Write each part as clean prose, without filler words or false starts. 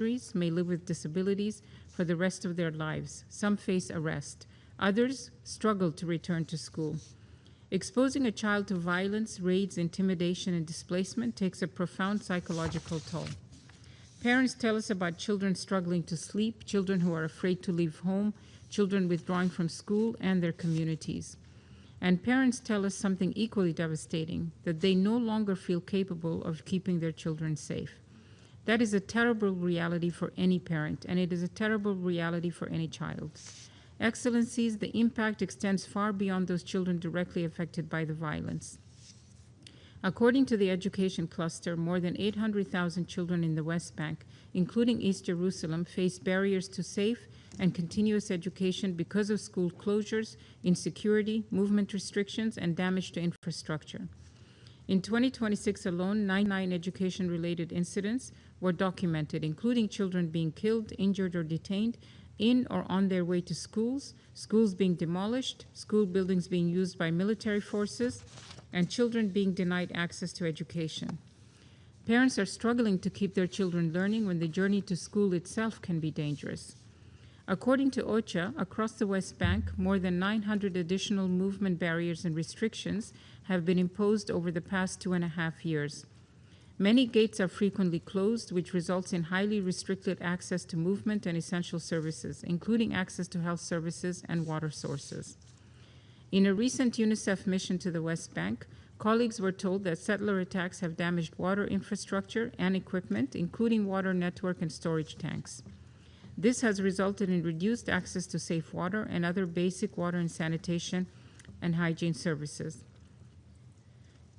may live with disabilities for the rest of their lives. Some face arrest. Others struggle to return to school. Exposing a child to violence, raids, intimidation, and displacement takes a profound psychological toll. Parents tell us about children struggling to sleep, children who are afraid to leave home, children withdrawing from school and their communities. And parents tell us something equally devastating, that they no longer feel capable of keeping their children safe. That is a terrible reality for any parent, and it is a terrible reality for any child. Excellencies, the impact extends far beyond those children directly affected by the violence. According to the education cluster, more than 800,000 children in the West Bank, including East Jerusalem, face barriers to safe and continuous education because of school closures, insecurity, movement restrictions, and damage to infrastructure. In 2026 alone, 99 education-related incidents were documented, including children being killed, injured, or detained in or on their way to schools, schools being demolished, school buildings being used by military forces, and children being denied access to education. Parents are struggling to keep their children learning when the journey to school itself can be dangerous. According to OCHA, across the West Bank, more than 900 additional movement barriers and restrictions have been imposed over the past 2.5 years. Many gates are frequently closed, which results in highly restricted access to movement and essential services, including access to health services and water sources. In a recent UNICEF mission to the West Bank, colleagues were told that settler attacks have damaged water infrastructure and equipment, including water network and storage tanks. This has resulted in reduced access to safe water and other basic water and sanitation and hygiene services.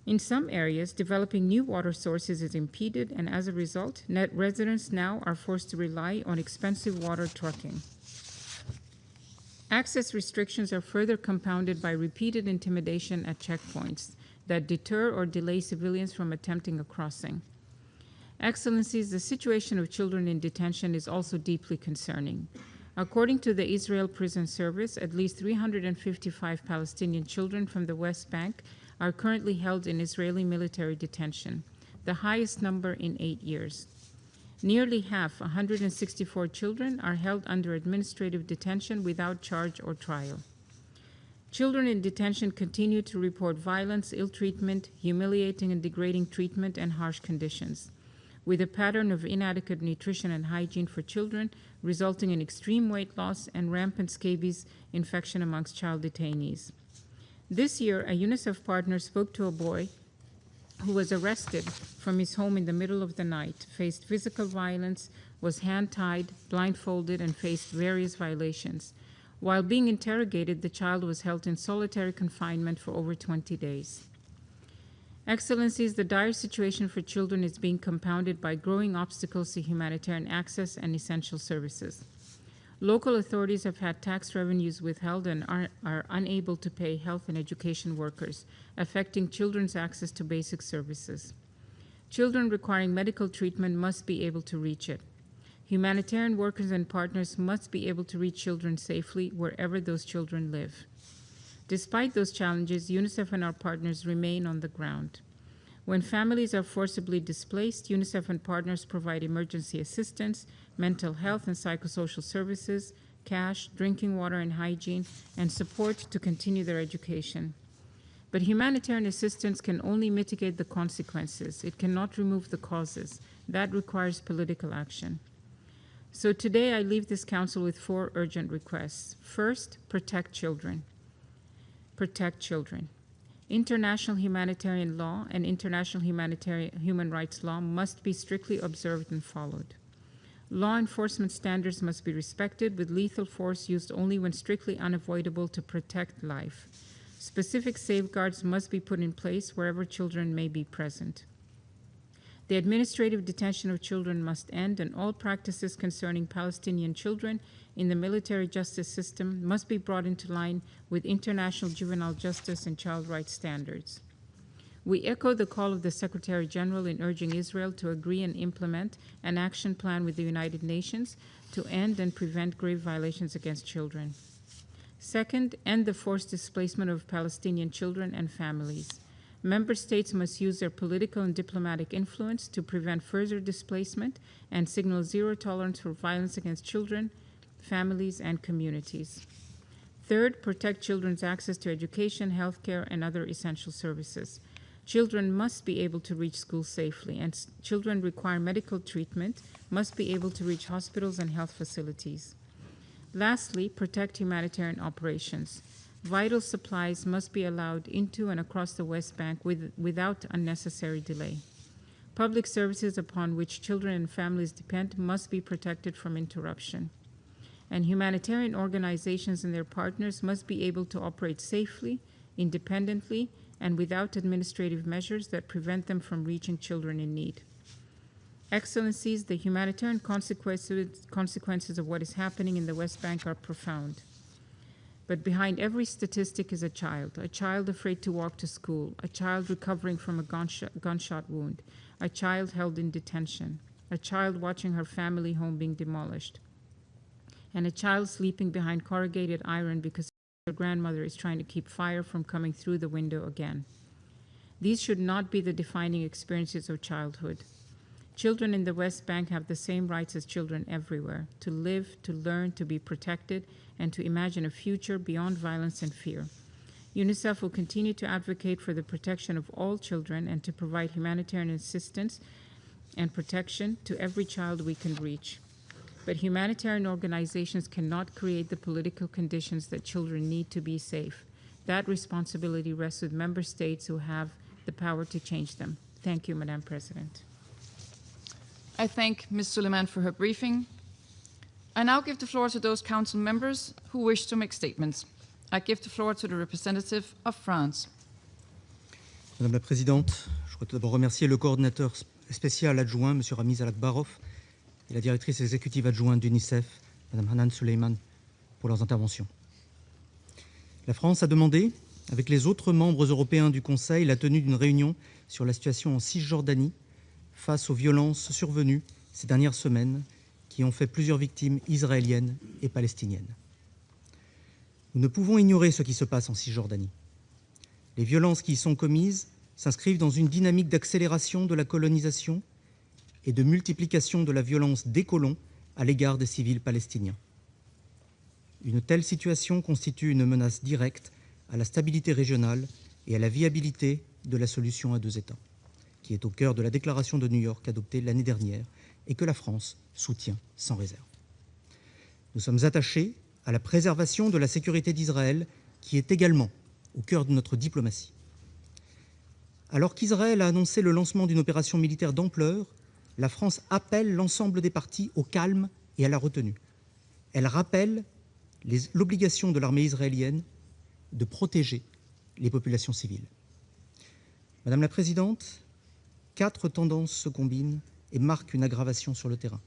In some areas, developing new water sources is impeded, and as a result, net residents now are forced to rely on expensive water trucking. Access restrictions are further compounded by repeated intimidation at checkpoints that deter or delay civilians from attempting a crossing. Excellencies, the situation of children in detention is also deeply concerning. According to the Israel Prison Service, at least 355 Palestinian children from the West Bank are currently held in Israeli military detention, the highest number in 8 years. Nearly half, 164 children, are held under administrative detention without charge or trial. Children in detention continue to report violence, ill treatment, humiliating and degrading treatment, and harsh conditions, with a pattern of inadequate nutrition and hygiene for children, resulting in extreme weight loss and rampant scabies infection amongst child detainees. This year, a UNICEF partner spoke to a boy who was arrested from his home in the middle of the night, faced physical violence, was hand-tied, blindfolded, and faced various violations. While being interrogated, the child was held in solitary confinement for over 20 days. Excellencies, the dire situation for children is being compounded by growing obstacles to humanitarian access and essential services. Local authorities have had tax revenues withheld and are unable to pay health and education workers, affecting children's access to basic services. Children requiring medical treatment must be able to reach it. Humanitarian workers and partners must be able to reach children safely wherever those children live. Despite those challenges, UNICEF and our partners remain on the ground. When families are forcibly displaced, UNICEF and partners provide emergency assistance, mental health and psychosocial services, cash, drinking water and hygiene, and support to continue their education. But humanitarian assistance can only mitigate the consequences. It cannot remove the causes. That requires political action. So today I leave this council with 4 urgent requests. First, protect children. Protect children. International humanitarian law and international human rights law must be strictly observed and followed. Law enforcement standards must be respected, with lethal force used only when strictly unavoidable to protect life. Specific safeguards must be put in place wherever children may be present. The administrative detention of children must end, and all practices concerning Palestinian children in the military justice system must be brought into line with international juvenile justice and child rights standards. We echo the call of the Secretary General in urging Israel to agree and implement an action plan with the United Nations to end and prevent grave violations against children. Second, end the forced displacement of Palestinian children and families. Member states must use their political and diplomatic influence to prevent further displacement and signal zero tolerance for violence against children, families, and communities. Third, protect children's access to education, healthcare, and other essential services. Children must be able to reach school safely, and children require medical treatment must be able to reach hospitals and health facilities. Lastly, protect humanitarian operations. Vital supplies must be allowed into and across the West Bank without unnecessary delay. Public services upon which children and families depend must be protected from interruption. And humanitarian organizations and their partners must be able to operate safely, independently, and without administrative measures that prevent them from reaching children in need. Excellencies, the humanitarian consequences of what is happening in the West Bank are profound. But behind every statistic is a child afraid to walk to school, a child recovering from a gunshot wound, a child held in detention, a child watching her family home being demolished, and a child sleeping behind corrugated iron because her grandmother is trying to keep fire from coming through the window again. These should not be the defining experiences of childhood. Children in the West Bank have the same rights as children everywhere: to live, to learn, to be protected, and to imagine a future beyond violence and fear. UNICEF will continue to advocate for the protection of all children and to provide humanitarian assistance and protection to every child we can reach. But humanitarian organizations cannot create the political conditions that children need to be safe. That responsibility rests with member states who have the power to change them. Thank you, Madam President. I thank Ms. Suleiman for her briefing. I now give the floor to those council members who wish to make statements. I give the floor to the representative of France. Madame la Présidente, je voudrais tout d'abord remercier le coordinateur spécial adjoint, M. Ramiz Alakbarov, et la directrice exécutive adjointe d'UNICEF, Mme Hanan Suleiman, pour leurs interventions. La France a demandé, avec les autres membres européens du Conseil, la tenue d'une réunion sur la situation en Cisjordanie face aux violences survenues ces dernières semaines qui ont fait plusieurs victimes israéliennes et palestiniennes. Nous ne pouvons ignorer ce qui se passe en Cisjordanie. Les violences qui y sont commises s'inscrivent dans une dynamique d'accélération de la colonisation et de multiplication de la violence des colons à l'égard des civils palestiniens. Une telle situation constitue une menace directe à la stabilité régionale et à la viabilité de la solution à deux États, qui est au cœur de la déclaration de New York adoptée l'année dernière et que la France soutient sans réserve. Nous sommes attachés à la préservation de la sécurité d'Israël, qui est également au cœur de notre diplomatie. Alors qu'Israël a annoncé le lancement d'une opération militaire d'ampleur, la France appelle l'ensemble des parties au calme et à la retenue. Elle rappelle l'obligation de l'armée israélienne de protéger les populations civiles. Madame la Présidente, 4 tendances se combinent et marquent une aggravation sur le terrain.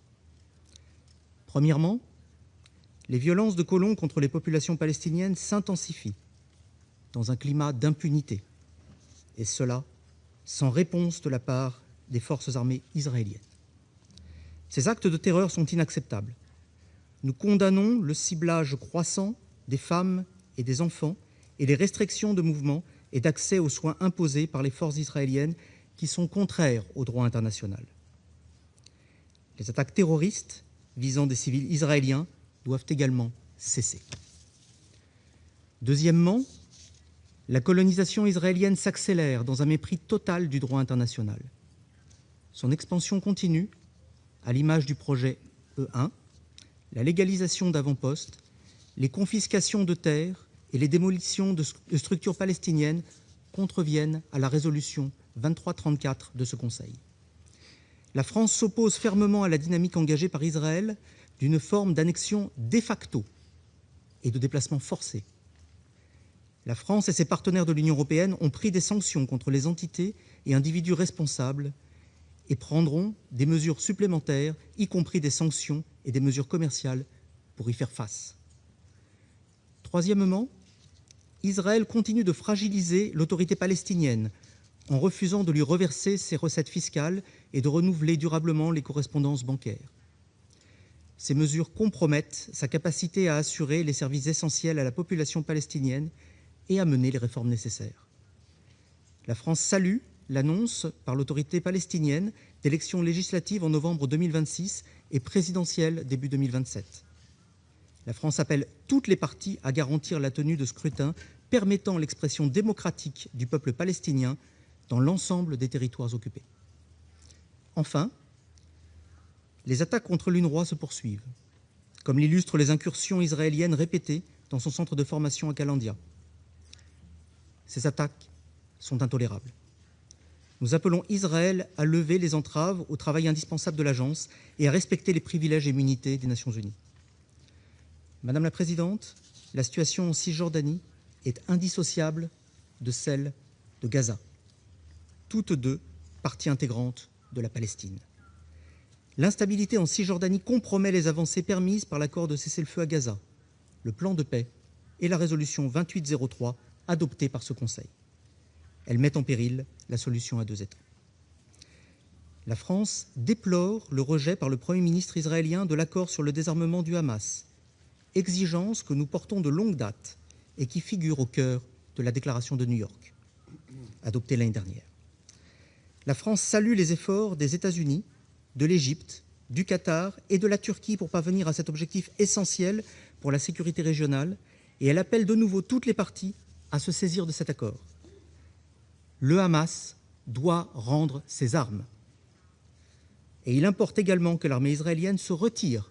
Premièrement, les violences de colons contre les populations palestiniennes s'intensifient dans un climat d'impunité, et cela sans réponse de la part des forces armées israéliennes. Ces actes de terreur sont inacceptables. Nous condamnons le ciblage croissant des femmes et des enfants et les restrictions de mouvement et d'accès aux soins imposés par les forces israéliennes qui sont contraires au droit international. Les attaques terroristes visant des civils israéliens doivent également cesser. Deuxièmement, la colonisation israélienne s'accélère dans un mépris total du droit international. Son expansion continue, à l'image du projet E1, la légalisation d'avant-postes, les confiscations de terres et les démolitions de structures palestiniennes contreviennent à la résolution 2334 de ce Conseil. La France s'oppose fermement à la dynamique engagée par Israël d'une forme d'annexion de facto et de déplacement forcé. La France et ses partenaires de l'Union européenne ont pris des sanctions contre les entités et individus responsables et prendront des mesures supplémentaires, y compris des sanctions et des mesures commerciales, pour y faire face. Troisièmement, Israël continue de fragiliser l'autorité palestinienne en refusant de lui reverser ses recettes fiscales et de renouveler durablement les correspondances bancaires. Ces mesures compromettent sa capacité à assurer les services essentiels à la population palestinienne et à mener les réformes nécessaires. La France salue l'annonce par l'autorité palestinienne d'élections législatives en novembre 2026 et présidentielles début 2027. La France appelle toutes les parties à garantir la tenue de scrutins permettant l'expression démocratique du peuple palestinien dans l'ensemble des territoires occupés. Enfin, les attaques contre l'UNRWA se poursuivent, comme l'illustrent les incursions israéliennes répétées dans son centre de formation à Kalandia. Ces attaques sont intolérables. Nous appelons Israël à lever les entraves au travail indispensable de l'agence et à respecter les privilèges et immunités des Nations Unies. Madame la Présidente, la situation en Cisjordanie est indissociable de celle de Gaza, toutes deux parties intégrantes de la Palestine. L'instabilité en Cisjordanie compromet les avancées permises par l'accord de cessez-le-feu à Gaza, le plan de paix et la résolution 2803 adoptée par ce Conseil. Elle met en péril la solution à deux États. La France déplore le rejet par le Premier ministre israélien de l'accord sur le désarmement du Hamas, exigence que nous portons de longue date et qui figure au cœur de la déclaration de New York, adoptée l'année dernière. La France salue les efforts des États-Unis, de l'Égypte, du Qatar et de la Turquie pour parvenir à cet objectif essentiel pour la sécurité régionale, et elle appelle de nouveau toutes les parties à se saisir de cet accord. Le Hamas doit rendre ses armes. Et il importe également que l'armée israélienne se retire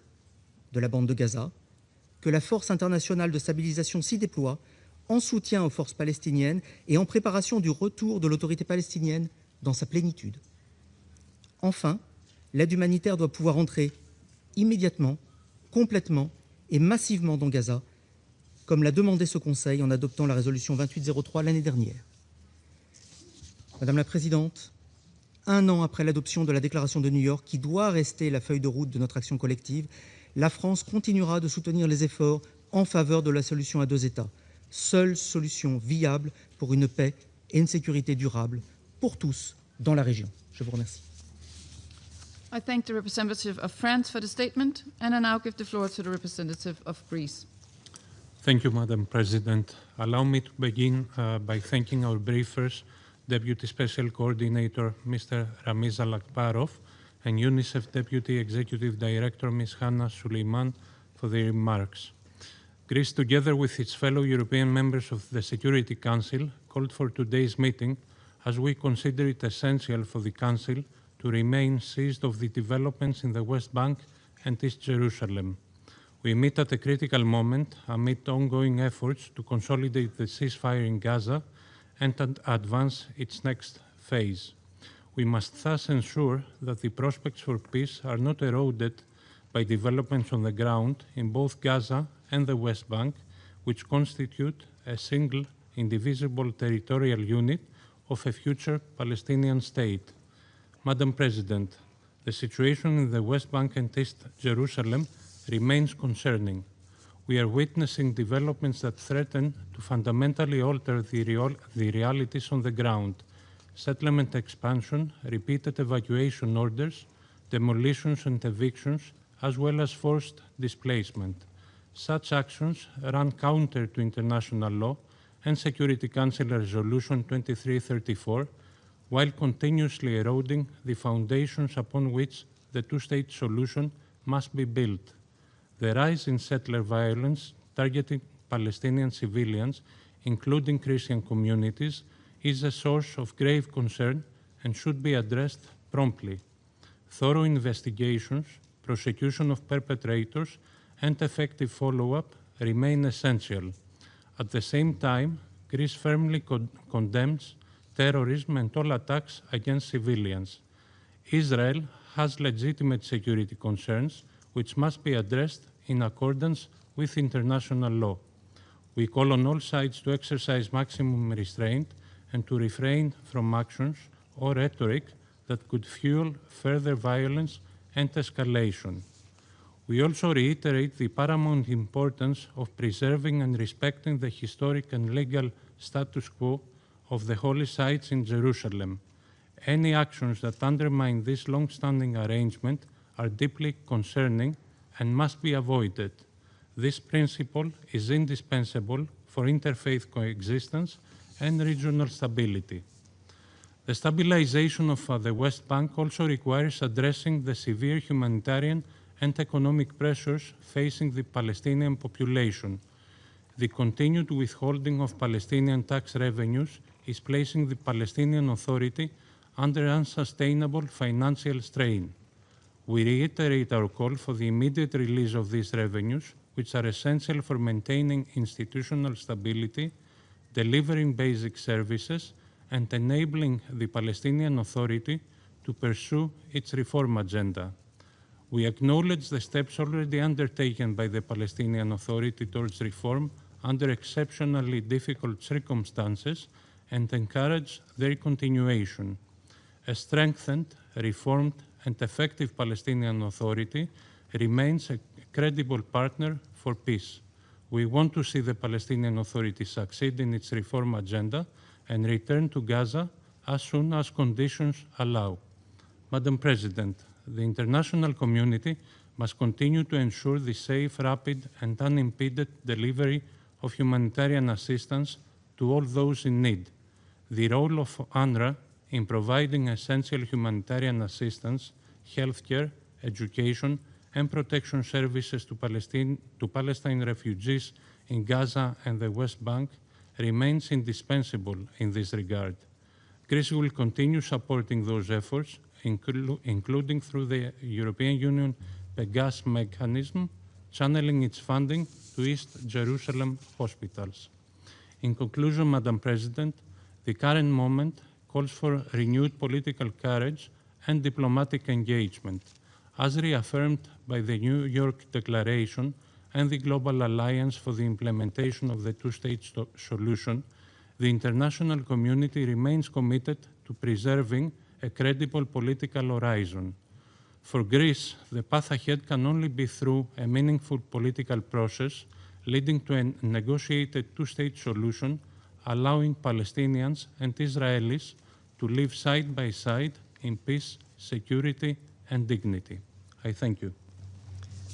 de la bande de Gaza, que la force internationale de stabilisation s'y déploie en soutien aux forces palestiniennes et en préparation du retour de l'autorité palestinienne dans sa plénitude. Enfin, l'aide humanitaire doit pouvoir entrer immédiatement, complètement et massivement dans Gaza, comme l'a demandé ce Conseil en adoptant la résolution 2803 l'année dernière. Madame la Présidente, 1 an après l'adoption de la déclaration de New York, qui doit rester la feuille de route de notre action collective, la France continuera de soutenir les efforts en faveur de la solution à deux États, seule solution viable pour une paix et une sécurité durable pour tous dans la région. Je vous remercie. I thank the representative of France for the statement, and I now give the floor to the representative of Greece. Thank you, Madam President. Allow me to begin by thanking our briefers, Deputy Special Coordinator Mr. Ramiz Alakbarov and UNICEF Deputy Executive Director Ms. Hannah Suleiman for their remarks. Greece, together with its fellow European members of the Security Council, called for today's meeting as we consider it essential for the Council to remain seized of the developments in the West Bank and East Jerusalem. We meet at a critical moment amid ongoing efforts to consolidate the ceasefire in Gaza and advance its next phase. We must thus ensure that the prospects for peace are not eroded by developments on the ground in both Gaza and the West Bank, which constitute a single, indivisible territorial unit of a future Palestinian state. Madam President, the situation in the West Bank and East Jerusalem remains concerning. We are witnessing developments that threaten to fundamentally alter the realities on the ground: settlement expansion, repeated evacuation orders, demolitions and evictions, as well as forced displacement. Such actions run counter to international law and Security Council Resolution 2334, while continuously eroding the foundations upon which the two-state solution must be built. The rise in settler violence targeting Palestinian civilians, including Christian communities, is a source of grave concern and should be addressed promptly. Thorough investigations, prosecution of perpetrators, and effective follow-up remain essential. At the same time, Greece firmly condemns terrorism and all attacks against civilians. Israel has legitimate security concerns which must be addressed in accordance with international law. We call on all sides to exercise maximum restraint and to refrain from actions or rhetoric that could fuel further violence and escalation. We also reiterate the paramount importance of preserving and respecting the historic and legal status quo of the holy sites in Jerusalem. Any actions that undermine this long-standing arrangement are deeply concerning and must be avoided. This principle is indispensable for interfaith coexistence and regional stability. The stabilization of the West Bank also requires addressing the severe humanitarian and economic pressures facing the Palestinian population. The continued withholding of Palestinian tax revenues is placing the Palestinian Authority under unsustainable financial strain. We reiterate our call for the immediate release of these revenues, which are essential for maintaining institutional stability, delivering basic services, and enabling the Palestinian Authority to pursue its reform agenda. We acknowledge the steps already undertaken by the Palestinian Authority towards reform under exceptionally difficult circumstances and encourage their continuation. A strengthened, reformed, and effective Palestinian Authority remains a credible partner for peace. We want to see the Palestinian Authority succeed in its reform agenda and return to Gaza as soon as conditions allow. Madam President, the international community must continue to ensure the safe, rapid, and unimpeded delivery of humanitarian assistance to all those in need. The role of UNRWA in providing essential humanitarian assistance, healthcare, education, and protection services to Palestine refugees in Gaza and the West Bank remains indispensable in this regard. Greece will continue supporting those efforts, including through the European Union PEGAS mechanism, channeling its funding to East Jerusalem hospitals. In conclusion, Madam President, the current moment calls for renewed political courage and diplomatic engagement, as reaffirmed by the New York Declaration and the Global Alliance for the Implementation of the Two-State Solution. The international community remains committed to preserving a credible political horizon. For Greece, the path ahead can only be through a meaningful political process leading to a negotiated two-state solution, allowing Palestinians and Israelis to live side by side in peace, security, and dignity. I thank you.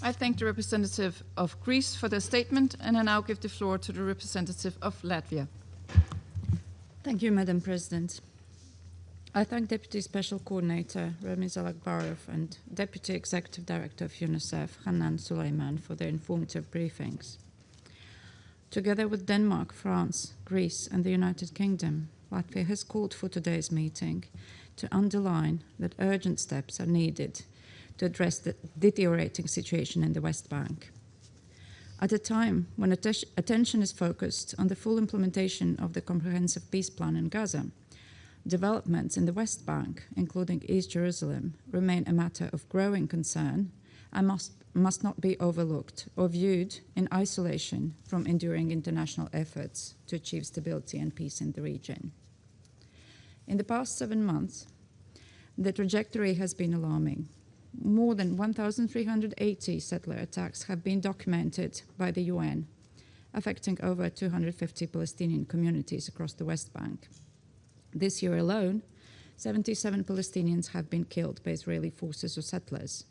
I thank the representative of Greece for their statement, and I now give the floor to the representative of Latvia. Thank you, Madam President. I thank Deputy Special Coordinator Ramiz Alakbarov and Deputy Executive Director of UNICEF Hanan Suleiman for their informative briefings. Together with Denmark, France, Greece, and the United Kingdom, Latvia has called for today's meeting to underline that urgent steps are needed to address the deteriorating situation in the West Bank. At a time when attention is focused on the full implementation of the comprehensive peace plan in Gaza, developments in the West Bank, including East Jerusalem, remain a matter of growing concern and must not be overlooked or viewed in isolation from enduring international efforts to achieve stability and peace in the region. In the past 7 months, the trajectory has been alarming. More than 1,380 settler attacks have been documented by the UN, affecting over 250 Palestinian communities across the West Bank. This year alone, 77 Palestinians have been killed by Israeli forces or settlers.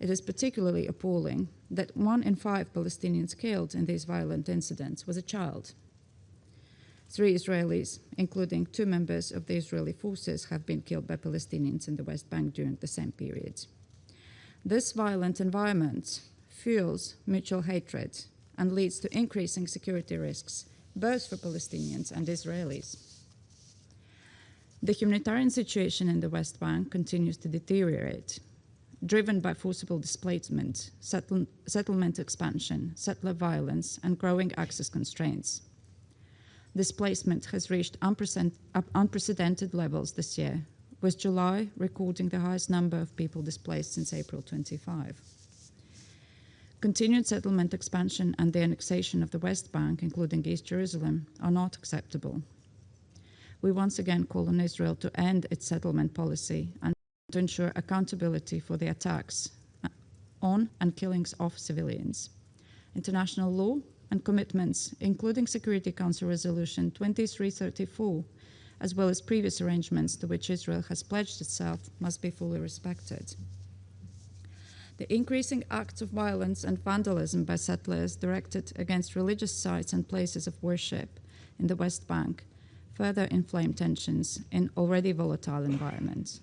It is particularly appalling that 1 in 5 Palestinians killed in these violent incidents was a child. 3 Israelis, including 2 members of the Israeli forces, have been killed by Palestinians in the West Bank during the same period. This violent environment fuels mutual hatred and leads to increasing security risks, both for Palestinians and Israelis. The humanitarian situation in the West Bank continues to deteriorate, driven by forcible displacement, settlement expansion, settler violence, and growing access constraints. Displacement has reached unprecedented levels this year, with July recording the highest number of people displaced since April 25. Continued settlement expansion and the annexation of the West Bank, including East Jerusalem, are not acceptable. We once again call on Israel to end its settlement policy and to ensure accountability for the attacks on and killings of civilians. International law and commitments, including Security Council Resolution 2334, as well as previous arrangements to which Israel has pledged itself, must be fully respected. The increasing acts of violence and vandalism by settlers directed against religious sites and places of worship in the West Bank further inflame tensions in already volatile environments.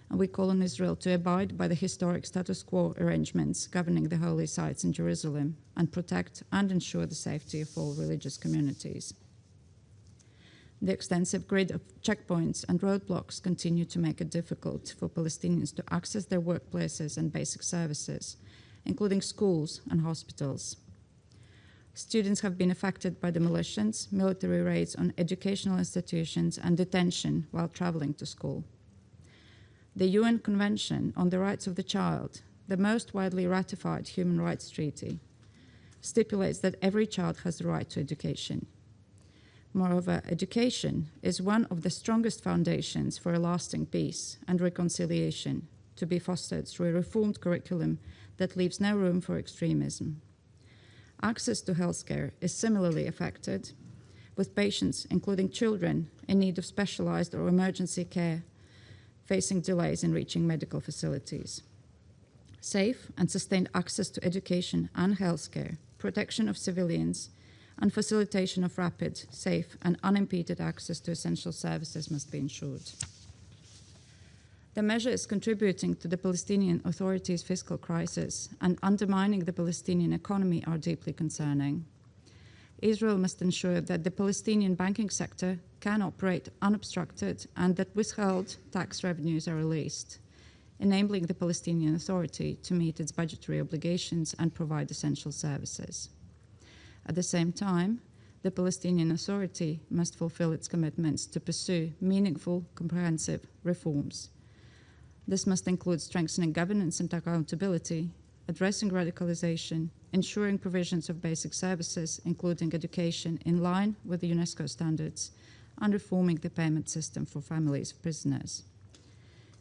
And we call on Israel to abide by the historic status quo arrangements governing the holy sites in Jerusalem and protect and ensure the safety of all religious communities. The extensive grid of checkpoints and roadblocks continue to make it difficult for Palestinians to access their workplaces and basic services, including schools and hospitals. Students have been affected by demolitions, military raids on educational institutions, and detention while traveling to school. The UN Convention on the Rights of the Child, the most widely ratified human rights treaty, stipulates that every child has the right to education. Moreover, education is one of the strongest foundations for a lasting peace and reconciliation, to be fostered through a reformed curriculum that leaves no room for extremism. Access to healthcare is similarly affected, with patients, including children, in need of specialized or emergency care, facing delays in reaching medical facilities. Safe and sustained access to education and healthcare, protection of civilians, and facilitation of rapid, safe, and unimpeded access to essential services must be ensured. The measure is contributing to the Palestinian Authority's fiscal crisis and undermining the Palestinian economy are deeply concerning. Israel must ensure that the Palestinian banking sector can operate unobstructed and that withheld tax revenues are released, enabling the Palestinian Authority to meet its budgetary obligations and provide essential services. At the same time, the Palestinian Authority must fulfill its commitments to pursue meaningful, comprehensive reforms. This must include strengthening governance and accountability, addressing radicalization, ensuring provisions of basic services, including education, in line with the UNESCO standards, and reforming the payment system for families of prisoners.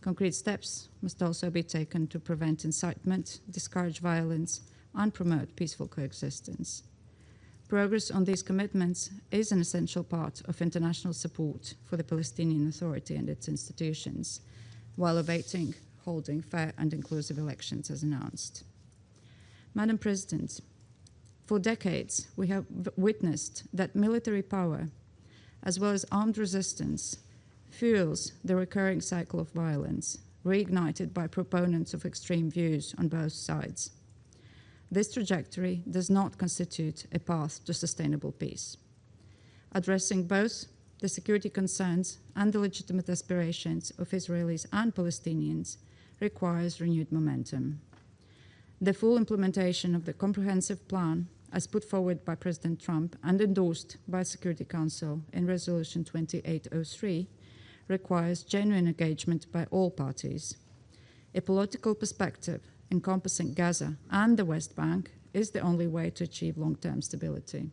Concrete steps must also be taken to prevent incitement, discourage violence, and promote peaceful coexistence. Progress on these commitments is an essential part of international support for the Palestinian Authority and its institutions, while awaiting holding fair and inclusive elections as announced. Madam President, for decades we have witnessed that military power, as well as armed resistance, fuels the recurring cycle of violence, reignited by proponents of extreme views on both sides. This trajectory does not constitute a path to sustainable peace. Addressing both the security concerns and the legitimate aspirations of Israelis and Palestinians requires renewed momentum. The full implementation of the comprehensive plan, as put forward by President Trump and endorsed by the Security Council in Resolution 2803, requires genuine engagement by all parties. A political perspective encompassing Gaza and the West Bank is the only way to achieve long-term stability.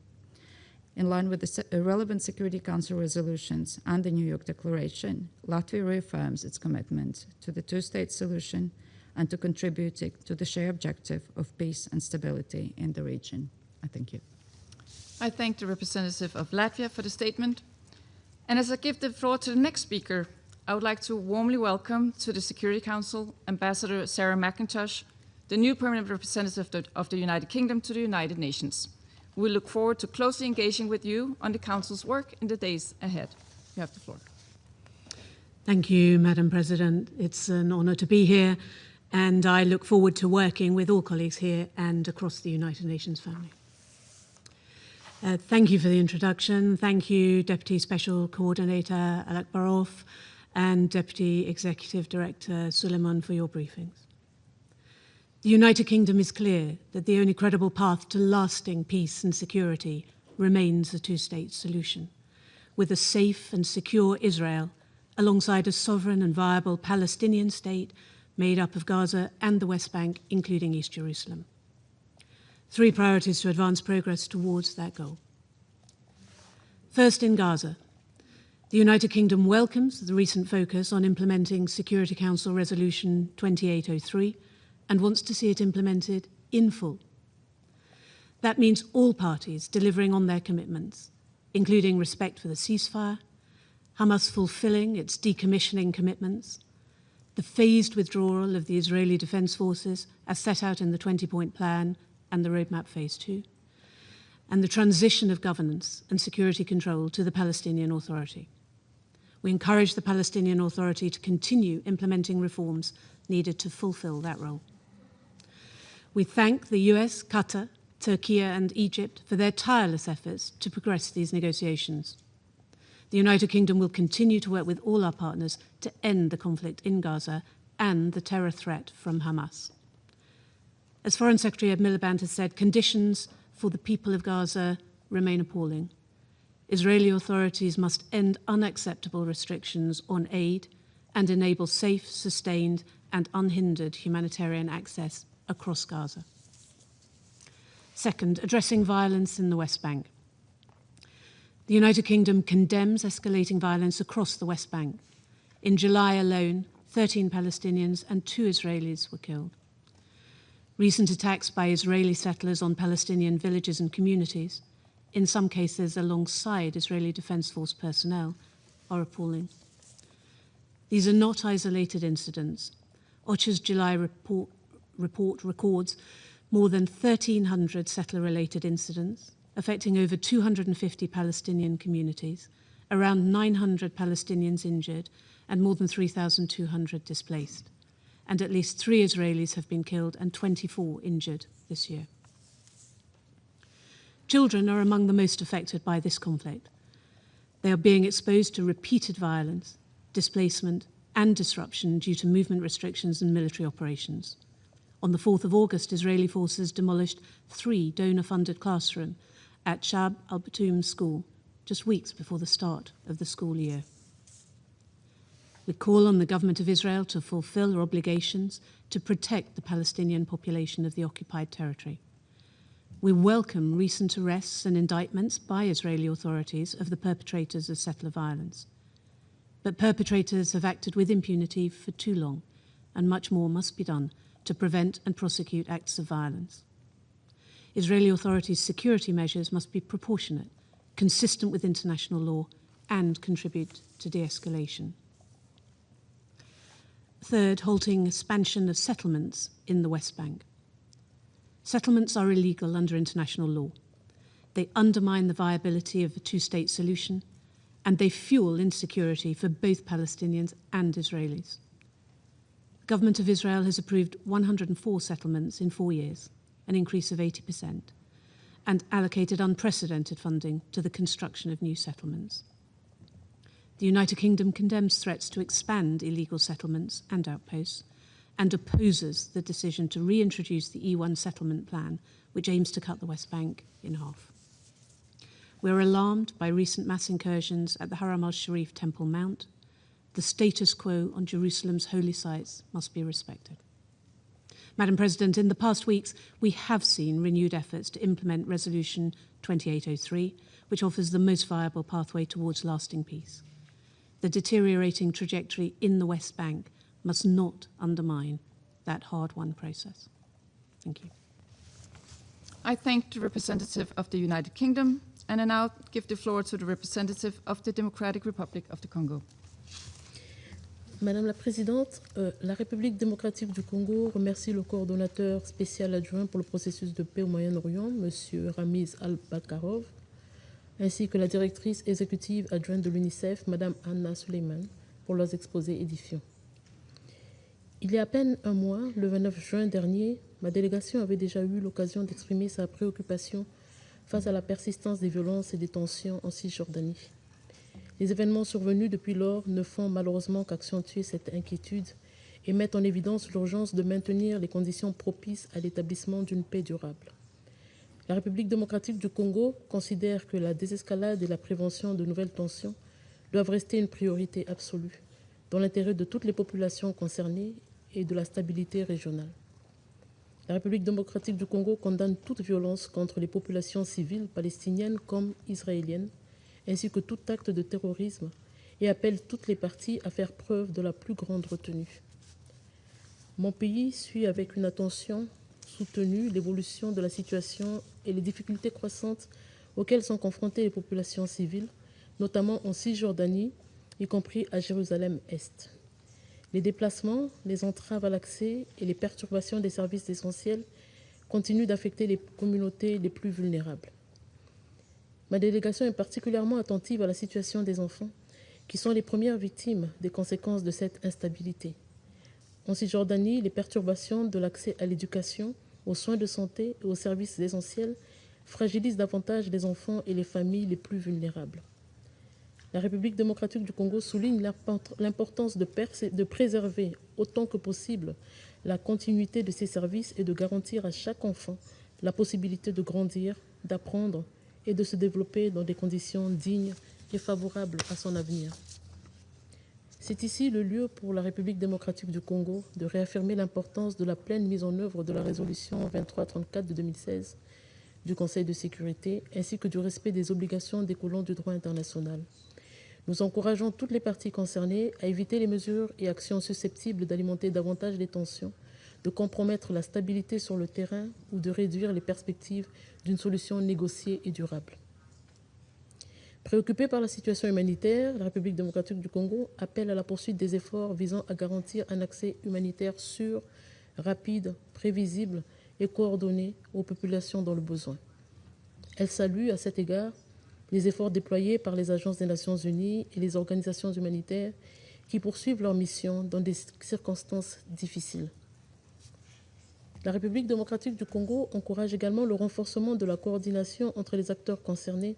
In line with the relevant Security Council resolutions and the New York Declaration, Latvia reaffirms its commitment to the two-state solution and to contributing to the shared objective of peace and stability in the region. I thank you. I thank the representative of Latvia for the statement. And as I give the floor to the next speaker, I would like to warmly welcome to the Security Council Ambassador Sarah McIntosh, the new permanent representative of the United Kingdom to the United Nations. We look forward to closely engaging with you on the Council's work in the days ahead. You have the floor. Thank you, Madam President. It's an honour to be here, and I look forward to working with all colleagues here and across the United Nations family. Thank you for the introduction. Thank you, Deputy Special Coordinator Alak Barov and Deputy Executive Director Suleiman for your briefings. The United Kingdom is clear that the only credible path to lasting peace and security remains a two-state solution, with a safe and secure Israel alongside a sovereign and viable Palestinian state made up of Gaza and the West Bank, including East Jerusalem. 3 priorities to advance progress towards that goal. First, in Gaza, the United Kingdom welcomes the recent focus on implementing Security Council Resolution 2803 and wants to see it implemented in full. That means all parties delivering on their commitments, including respect for the ceasefire, Hamas fulfilling its decommissioning commitments, the phased withdrawal of the Israeli Defense Forces as set out in the 20-point plan and the Roadmap Phase 2, and the transition of governance and security control to the Palestinian Authority. We encourage the Palestinian Authority to continue implementing reforms needed to fulfill that role. We thank the US, Qatar, Turkey and Egypt for their tireless efforts to progress these negotiations. The United Kingdom will continue to work with all our partners to end the conflict in Gaza and the terror threat from Hamas. As Foreign Secretary Ed Miliband has said, conditions for the people of Gaza remain appalling. Israeli authorities must end unacceptable restrictions on aid and enable safe, sustained and unhindered humanitarian access across Gaza. Second, addressing violence in the West Bank. The United Kingdom condemns escalating violence across the West Bank. In July alone, 13 Palestinians and 2 Israelis were killed. Recent attacks by Israeli settlers on Palestinian villages and communities, in some cases alongside Israeli Defense Force personnel, are appalling. These are not isolated incidents. OCHA's July report records more than 1,300 settler-related incidents affecting over 250 Palestinian communities, around 900 Palestinians injured, and more than 3,200 displaced. And at least 3 Israelis have been killed and 24 injured this year. Children are among the most affected by this conflict. They are being exposed to repeated violence, displacement, and disruption due to movement restrictions and military operations. On the 4th of August, Israeli forces demolished 3 donor-funded classrooms at Shab al-Batoum school, just weeks before the start of the school year. We call on the government of Israel to fulfill their obligations to protect the Palestinian population of the occupied territory. We welcome recent arrests and indictments by Israeli authorities of the perpetrators of settler violence. But perpetrators have acted with impunity for too long, and much more must be done to prevent and prosecute acts of violence. Israeli authorities' security measures must be proportionate, consistent with international law, and contribute to de-escalation. Third, halting expansion of settlements in the West Bank. Settlements are illegal under international law. They undermine the viability of a two-state solution, and they fuel insecurity for both Palestinians and Israelis. The government of Israel has approved 104 settlements in 4 years, an increase of 80%, and allocated unprecedented funding to the construction of new settlements. The United Kingdom condemns threats to expand illegal settlements and outposts and opposes the decision to reintroduce the E1 settlement plan, which aims to cut the West Bank in half. We're alarmed by recent mass incursions at the Haram al-Sharif Temple Mount. The status quo on Jerusalem's holy sites must be respected. Madam President, in the past weeks, we have seen renewed efforts to implement Resolution 2803, which offers the most viable pathway towards lasting peace. The deteriorating trajectory in the West Bank must not undermine that hard-won process. Thank you. I thank the representative of the United Kingdom, and I now give the floor to the representative of the Democratic Republic of the Congo. Madame la Présidente, la République démocratique du Congo remercie le coordonnateur spécial adjoint pour le processus de paix au Moyen-Orient, M. Ramiz Al-Bakarov, ainsi que la directrice exécutive adjointe de l'UNICEF, Mme Anna Suleiman, pour leurs exposés édifiants. Il y a à peine un mois, le 29 juin dernier, ma délégation avait déjà eu l'occasion d'exprimer sa préoccupation face à la persistance des violences et des tensions en Cisjordanie. Les événements survenus depuis lors ne font malheureusement qu'accentuer cette inquiétude et mettent en évidence l'urgence de maintenir les conditions propices à l'établissement d'une paix durable. La République démocratique du Congo considère que la désescalade et la prévention de nouvelles tensions doivent rester une priorité absolue, dans l'intérêt de toutes les populations concernées et de la stabilité régionale. La République démocratique du Congo condamne toute violence contre les populations civiles palestiniennes comme israéliennes, ainsi que tout acte de terrorisme, et appelle toutes les parties à faire preuve de la plus grande retenue. Mon pays suit avec une attention soutenue l'évolution de la situation et les difficultés croissantes auxquelles sont confrontées les populations civiles, notamment en Cisjordanie, y compris à Jérusalem-Est. Les déplacements, les entraves à l'accès et les perturbations des services essentiels continuent d'affecter les communautés les plus vulnérables. Ma délégation est particulièrement attentive à la situation des enfants qui sont les premières victimes des conséquences de cette instabilité. En Cisjordanie, les perturbations de l'accès à l'éducation, aux soins de santé et aux services essentiels fragilisent davantage les enfants et les familles les plus vulnérables. La République démocratique du Congo souligne l'importance de préserver autant que possible la continuité de ces services et de garantir à chaque enfant la possibilité de grandir, d'apprendre et de se développer dans des conditions dignes et favorables à son avenir. C'est ici le lieu pour la République démocratique du Congo de réaffirmer l'importance de la pleine mise en œuvre de la résolution 2334 de 2016 du Conseil de sécurité, ainsi que du respect des obligations découlant du droit international. Nous encourageons toutes les parties concernées à éviter les mesures et actions susceptibles d'alimenter davantage les tensions, de compromettre la stabilité sur le terrain ou de réduire les perspectives d'une solution négociée et durable. Préoccupée par la situation humanitaire, la République démocratique du Congo appelle à la poursuite des efforts visant à garantir un accès humanitaire sûr, rapide, prévisible et coordonné aux populations dans le besoin. Elle salue à cet égard les efforts déployés par les agences des Nations Unies et les organisations humanitaires qui poursuivent leur mission dans des circonstances difficiles. La République démocratique du Congo encourage également le renforcement de la coordination entre les acteurs concernés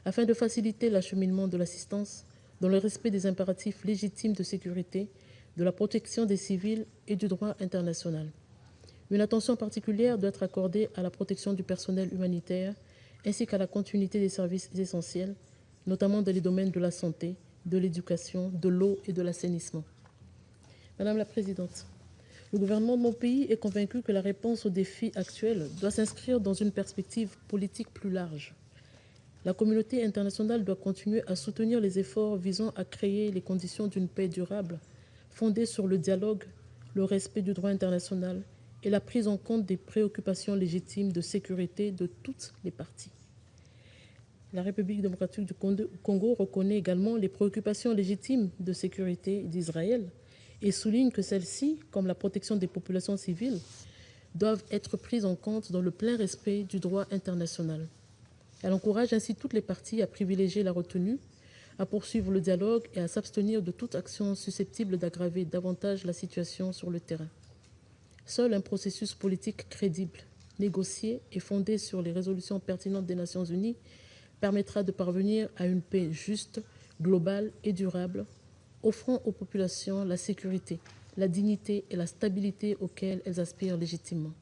afin de faciliter l'acheminement de l'assistance dans le respect des impératifs légitimes de sécurité, de la protection des civils et du droit international. Une attention particulière doit être accordée à la protection du personnel humanitaire ainsi qu'à la continuité des services essentiels, notamment dans les domaines de la santé, de l'éducation, de l'eau et de l'assainissement. Madame la Présidente, le gouvernement de mon pays est convaincu que la réponse aux défis actuels doit s'inscrire dans une perspective politique plus large. La communauté internationale doit continuer à soutenir les efforts visant à créer les conditions d'une paix durable, fondée sur le dialogue, le respect du droit international et la prise en compte des préoccupations légitimes de sécurité de toutes les parties. La République démocratique du Congo reconnaît également les préoccupations légitimes de sécurité d'Israël et souligne que celles-ci, comme la protection des populations civiles, doivent être prises en compte dans le plein respect du droit international. Elle encourage ainsi toutes les parties à privilégier la retenue, à poursuivre le dialogue et à s'abstenir de toute action susceptible d'aggraver davantage la situation sur le terrain. Seul un processus politique crédible, négocié et fondé sur les résolutions pertinentes des Nations Unies permettra de parvenir à une paix juste, globale et durable, offrant aux populations la sécurité, la dignité et la stabilité auxquelles elles aspirent légitimement.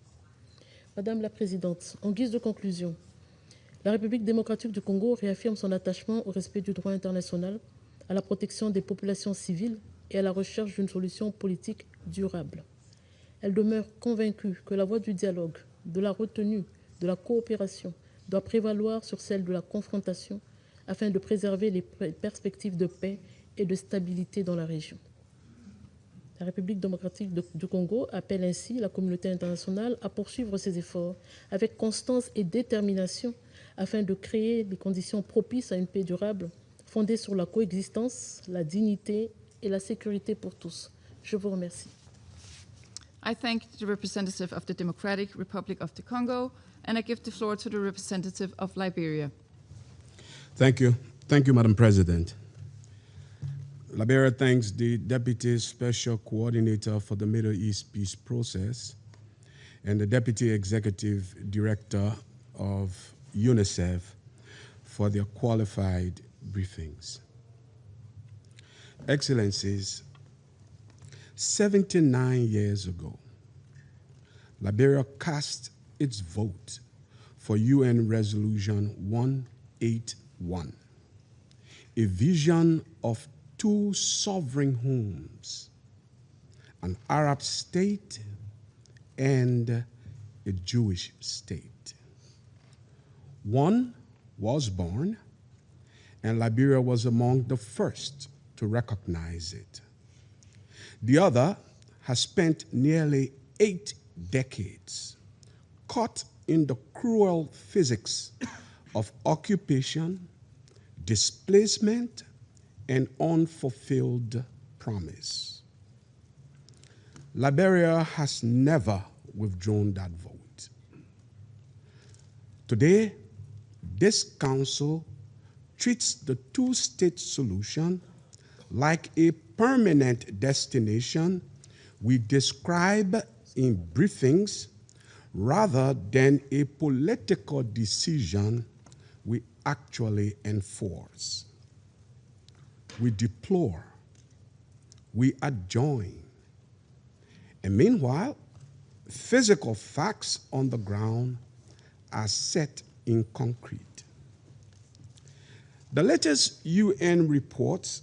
Madame la Présidente, en guise de conclusion, la République démocratique du Congo réaffirme son attachement au respect du droit international, à la protection des populations civiles et à la recherche d'une solution politique durable. Elle demeure convaincue que la voie du dialogue, de la retenue, de la coopération doit prévaloir sur celle de la confrontation afin de préserver les perspectives de paix et de stabilité dans la région. La République démocratique du Congo appelle ainsi la communauté internationale à poursuivre ses efforts avec constance et détermination afin de créer les conditions propices à une paix durable fondée sur la coexistence, la dignité et la sécurité pour tous. Je vous remercie. I thank the representative of the Democratic Republic of the Congo, and I give the floor to the representative of Liberia. Thank you. Thank you, Madam President. Liberia thanks the Deputy Special Coordinator for the Middle East Peace Process and the Deputy Executive Director of UNICEF for their qualified briefings. Excellencies, 79 years ago, Liberia cast its vote for UN Resolution 181, a vision of two sovereign homes, an Arab state and a Jewish state. One was born, and Liberia was among the first to recognize it. The other has spent nearly 8 decades caught in the cruel physics of occupation, displacement, and unfulfilled promise. Liberia has never withdrawn that vote. Today, this council treats the two-state solution like a permanent destination we describe in briefings rather than a political decision we actually enforce. We deplore, we adjoin, and meanwhile, physical facts on the ground are set in concrete. The latest UN reports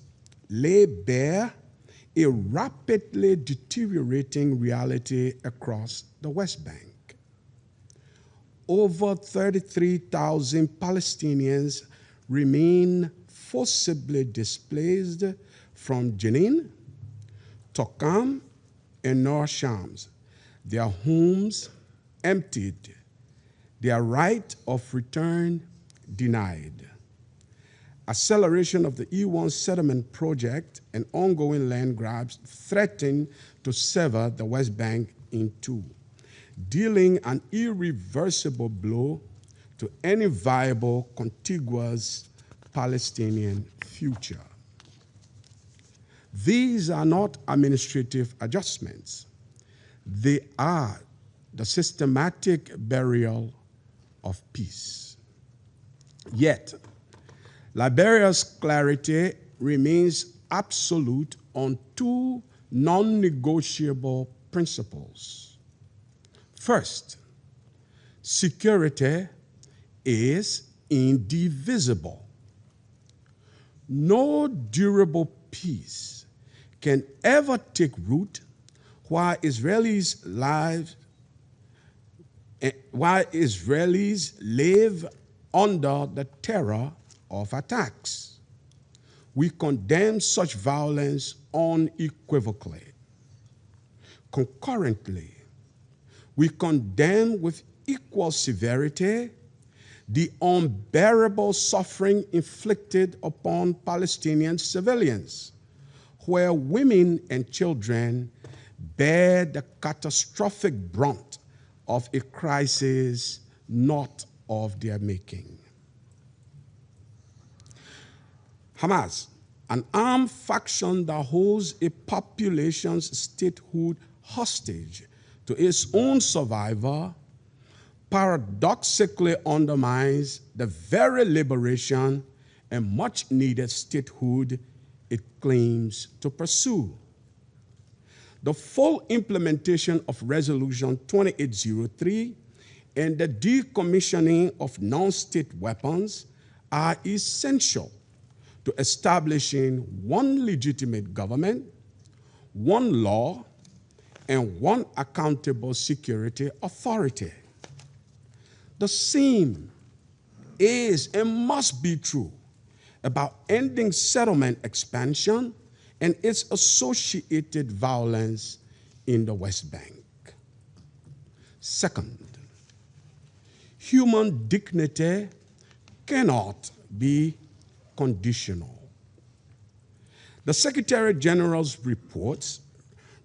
lay bare a rapidly deteriorating reality across the West Bank. Over 33,000 Palestinians remain forcibly displaced from Jenin, Tokam, and North Shams, their homes emptied, their right of return denied. Acceleration of the E1 settlement project and ongoing land grabs threaten to sever the West Bank in two, dealing an irreversible blow to any viable contiguous Palestinian future. These are not administrative adjustments. They are the systematic burial of peace. Yet, Liberia's clarity remains absolute on two non-negotiable principles. First, security is indivisible. No durable peace can ever take root while Israelis live under the terror of attacks. We condemn such violence unequivocally. Concurrently, we condemn with equal severity the unbearable suffering inflicted upon Palestinian civilians, where women and children bear the catastrophic brunt of a crisis not of their making. Hamas, an armed faction that holds a population's statehood hostage to its own survival, paradoxically undermines the very liberation and much-needed statehood it claims to pursue. The full implementation of Resolution 2803 and the decommissioning of non-state weapons are essential to establishing one legitimate government, one law, and one accountable security authority. The same is and must be true about ending settlement expansion and its associated violence in the West Bank. Second, human dignity cannot be conditional. The Secretary General's reports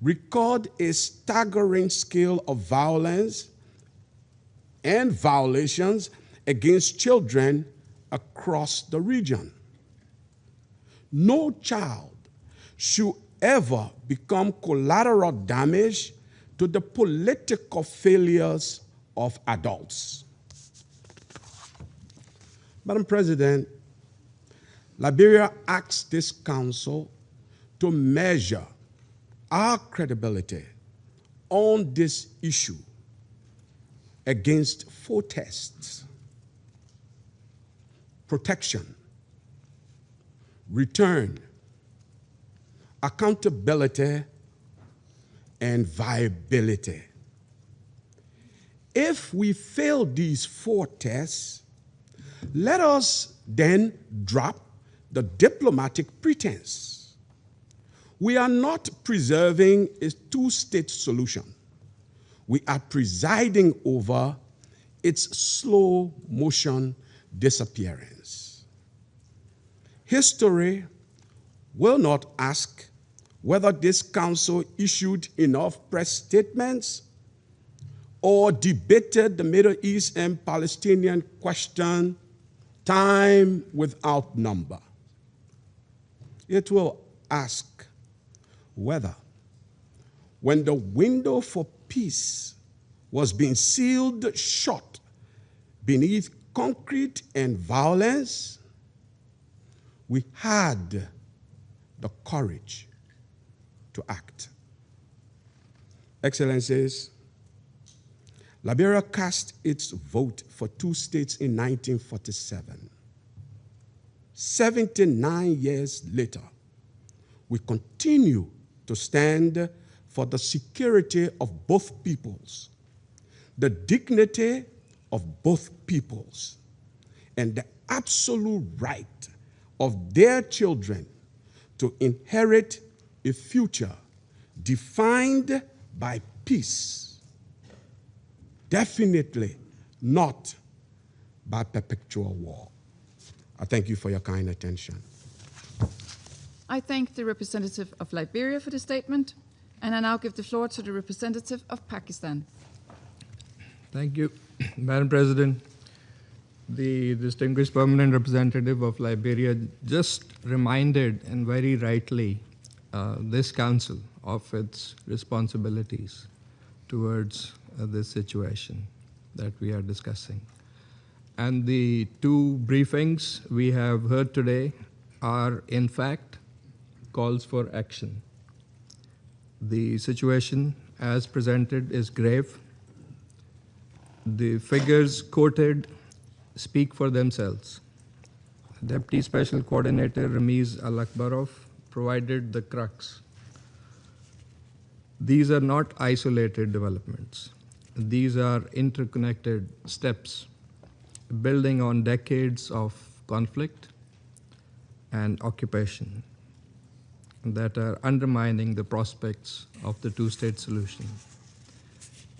record a staggering scale of violence and violations against children across the region. No child should ever become collateral damage to the political failures of adults. Madam President, Liberia asks this Council to measure our credibility on this issue against four tests: protection, return, accountability, and viability. If we fail these four tests, let us then drop the diplomatic pretense. We are not preserving a two-state solution. We are presiding over its slow motion disappearance. History will not ask whether this Council issued enough press statements or debated the Middle East and Palestinian question time without number. It will ask whether, when the window for peace was being sealed shut beneath concrete and violence, we had the courage to act. Excellencies, Liberia cast its vote for two states in 1947. 79 years later, we continue to stand for the security of both peoples, the dignity of both peoples, and the absolute right of their children to inherit a future defined by peace, definitely not by perpetual war. I thank you for your kind attention. I thank the representative of Liberia for the statement, and I now give the floor to the representative of Pakistan. Thank you, Madam President. The distinguished permanent representative of Liberia just reminded, and very rightly, this council of its responsibilities towards this situation that we are discussing. And the two briefings we have heard today are, in fact, calls for action. The situation as presented is grave. The figures quoted speak for themselves. Deputy Special Coordinator Ramiz Al-Akbarov provided the crux. These are not isolated developments. These are interconnected steps building on decades of conflict and occupation that are undermining the prospects of the two-state solution.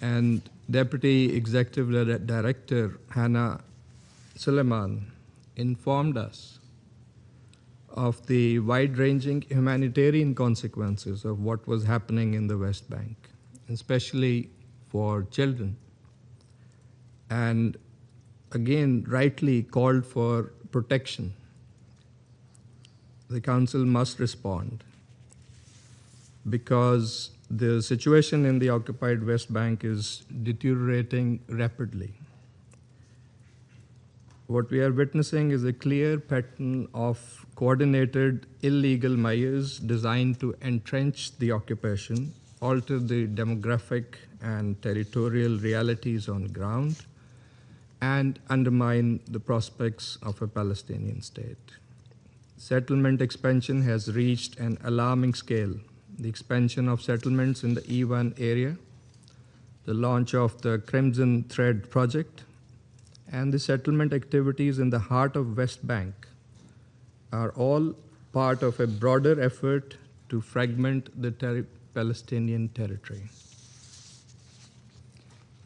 And Deputy Executive Director Hannah Suleiman informed us of the wide-ranging humanitarian consequences of what was happening in the West Bank, especially for children, and again rightly called for protection. The Council must respond because the situation in the occupied West Bank is deteriorating rapidly. What we are witnessing is a clear pattern of coordinated illegal measures designed to entrench the occupation, alter the demographic and territorial realities on the ground, and undermine the prospects of a Palestinian state. Settlement expansion has reached an alarming scale. The expansion of settlements in the E1 area, the launch of the Crimson Thread project, and the settlement activities in the heart of West Bank are all part of a broader effort to fragment the Palestinian territory.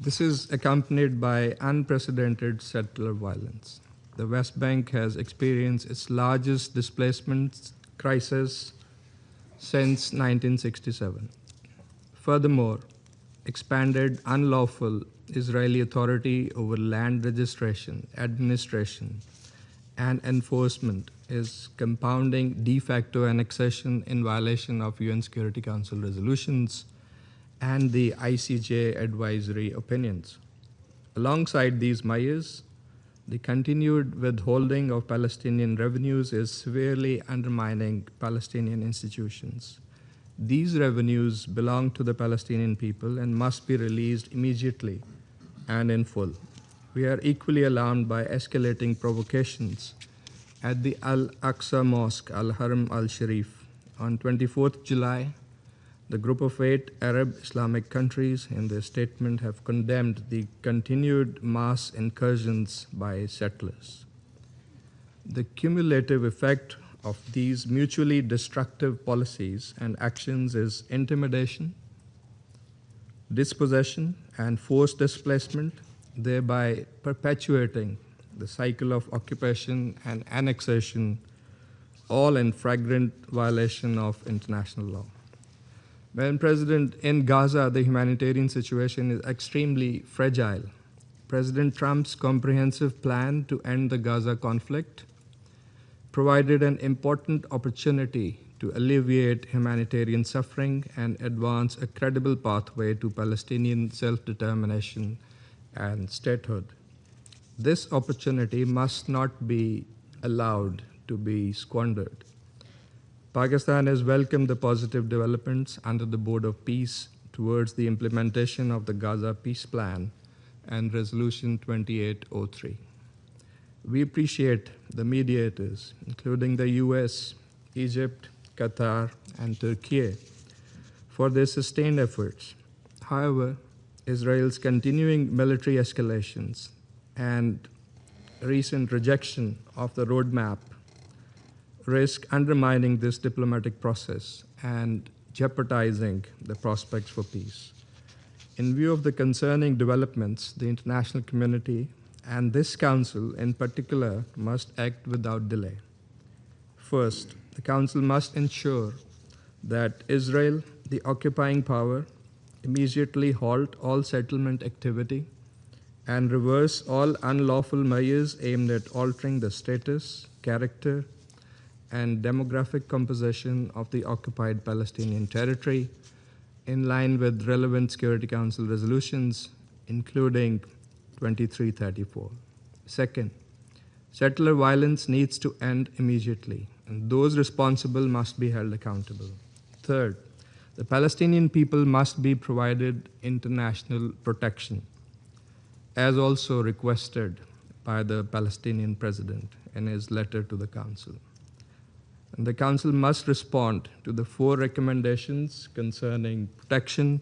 This is accompanied by unprecedented settler violence. The West Bank has experienced its largest displacement crisis since 1967. Furthermore, expanded unlawful Israeli authority over land registration, administration, and enforcement is compounding de facto annexation in violation of UN Security Council resolutions and the ICJ advisory opinions. Alongside these measures, the continued withholding of Palestinian revenues is severely undermining Palestinian institutions. These revenues belong to the Palestinian people and must be released immediately and in full. We are equally alarmed by escalating provocations at the Al-Aqsa Mosque, Al-Haram Al-Sharif. On 24th July, the group of 8 Arab Islamic countries in their statement have condemned the continued mass incursions by settlers. The cumulative effect of these mutually destructive policies and actions is intimidation, dispossession, and forced displacement, thereby perpetuating the cycle of occupation and annexation, all in flagrant violation of international law. Madam President, in Gaza, the humanitarian situation is extremely fragile. President Trump's comprehensive plan to end the Gaza conflict provided an important opportunity to alleviate humanitarian suffering and advance a credible pathway to Palestinian self-determination and statehood. This opportunity must not be allowed to be squandered. Pakistan has welcomed the positive developments under the Board of Peace towards the implementation of the Gaza Peace Plan and Resolution 2803. We appreciate the mediators, including the US, Egypt, Qatar, and Turkey, for their sustained efforts. However, Israel's continuing military escalations and recent rejection of the roadmap risk undermining this diplomatic process and jeopardizing the prospects for peace. In view of the concerning developments, the international community and this Council in particular must act without delay. First, the Council must ensure that Israel, the occupying power, immediately halt all settlement activity and reverse all unlawful measures aimed at altering the status, character, and demographic composition of the occupied Palestinian territory in line with relevant Security Council resolutions, including 2334. Second, settler violence needs to end immediately, and those responsible must be held accountable. Third, the Palestinian people must be provided international protection, as also requested by the Palestinian president in his letter to the Council. And the Council must respond to the 4 recommendations concerning protection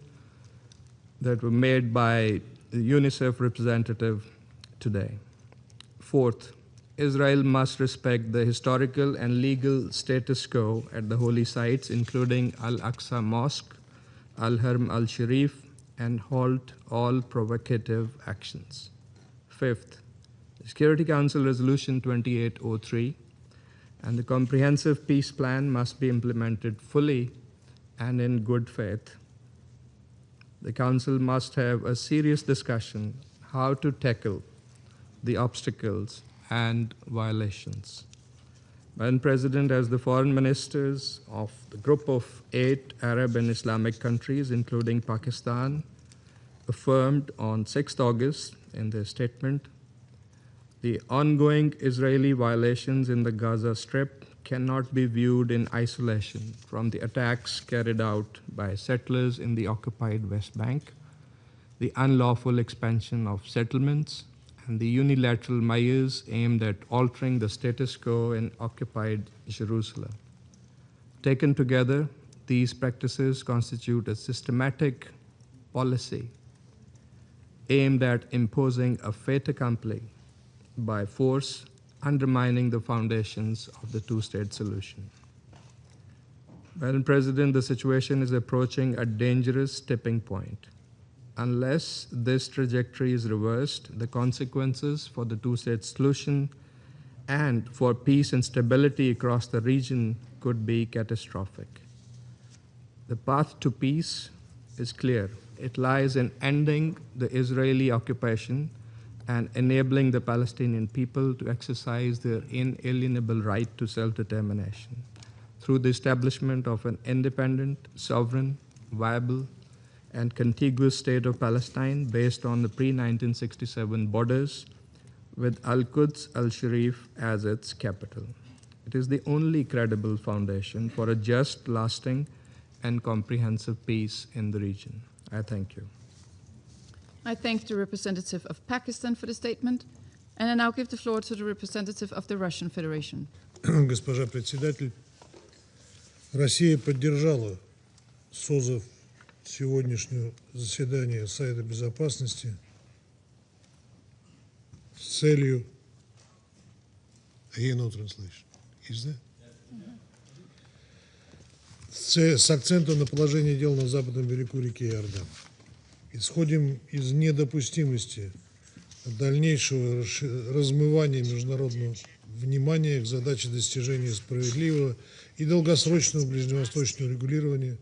that were made by the UNICEF representative today. Fourth, Israel must respect the historical and legal status quo at the holy sites, including Al-Aqsa Mosque, Al-Haram al-Sharif, and halt all provocative actions. Fifth, the Security Council Resolution 2803 and the comprehensive peace plan must be implemented fully and in good faith. The Council must have a serious discussion how to tackle the obstacles and violations. Madam President, as the foreign ministers of the group of 8 Arab and Islamic countries, including Pakistan, affirmed on 6th August in their statement, the ongoing Israeli violations in the Gaza Strip cannot be viewed in isolation from the attacks carried out by settlers in the occupied West Bank, the unlawful expansion of settlements, and the unilateral measures aimed at altering the status quo in occupied Jerusalem. Taken together, these practices constitute a systematic policy aimed at imposing a fait accompli by force, undermining the foundations of the two-state solution. Madam President, the situation is approaching a dangerous tipping point. Unless this trajectory is reversed, the consequences for the two-state solution and for peace and stability across the region could be catastrophic. The path to peace is clear. It lies in ending the Israeli occupation and enabling the Palestinian people to exercise their inalienable right to self-determination through the establishment of an independent, sovereign, viable, and contiguous state of Palestine based on the pre-1967 borders with Al-Quds al-Sharif as its capital. It is the only credible foundation for a just, lasting, and comprehensive peace in the region. I thank you. I thank the representative of Pakistan for the statement, and I now give the floor to the representative of the Russian Federation. Госпожа председатель, Россия поддержала созыв сегодняшнего заседания Совета Безопасности с целью с акцентом на положение дел на западном берегу реки Иордан. Исходим из недопустимости дальнейшего размывания международного внимания к задаче достижения справедливого и долгосрочного ближневосточного регулирования,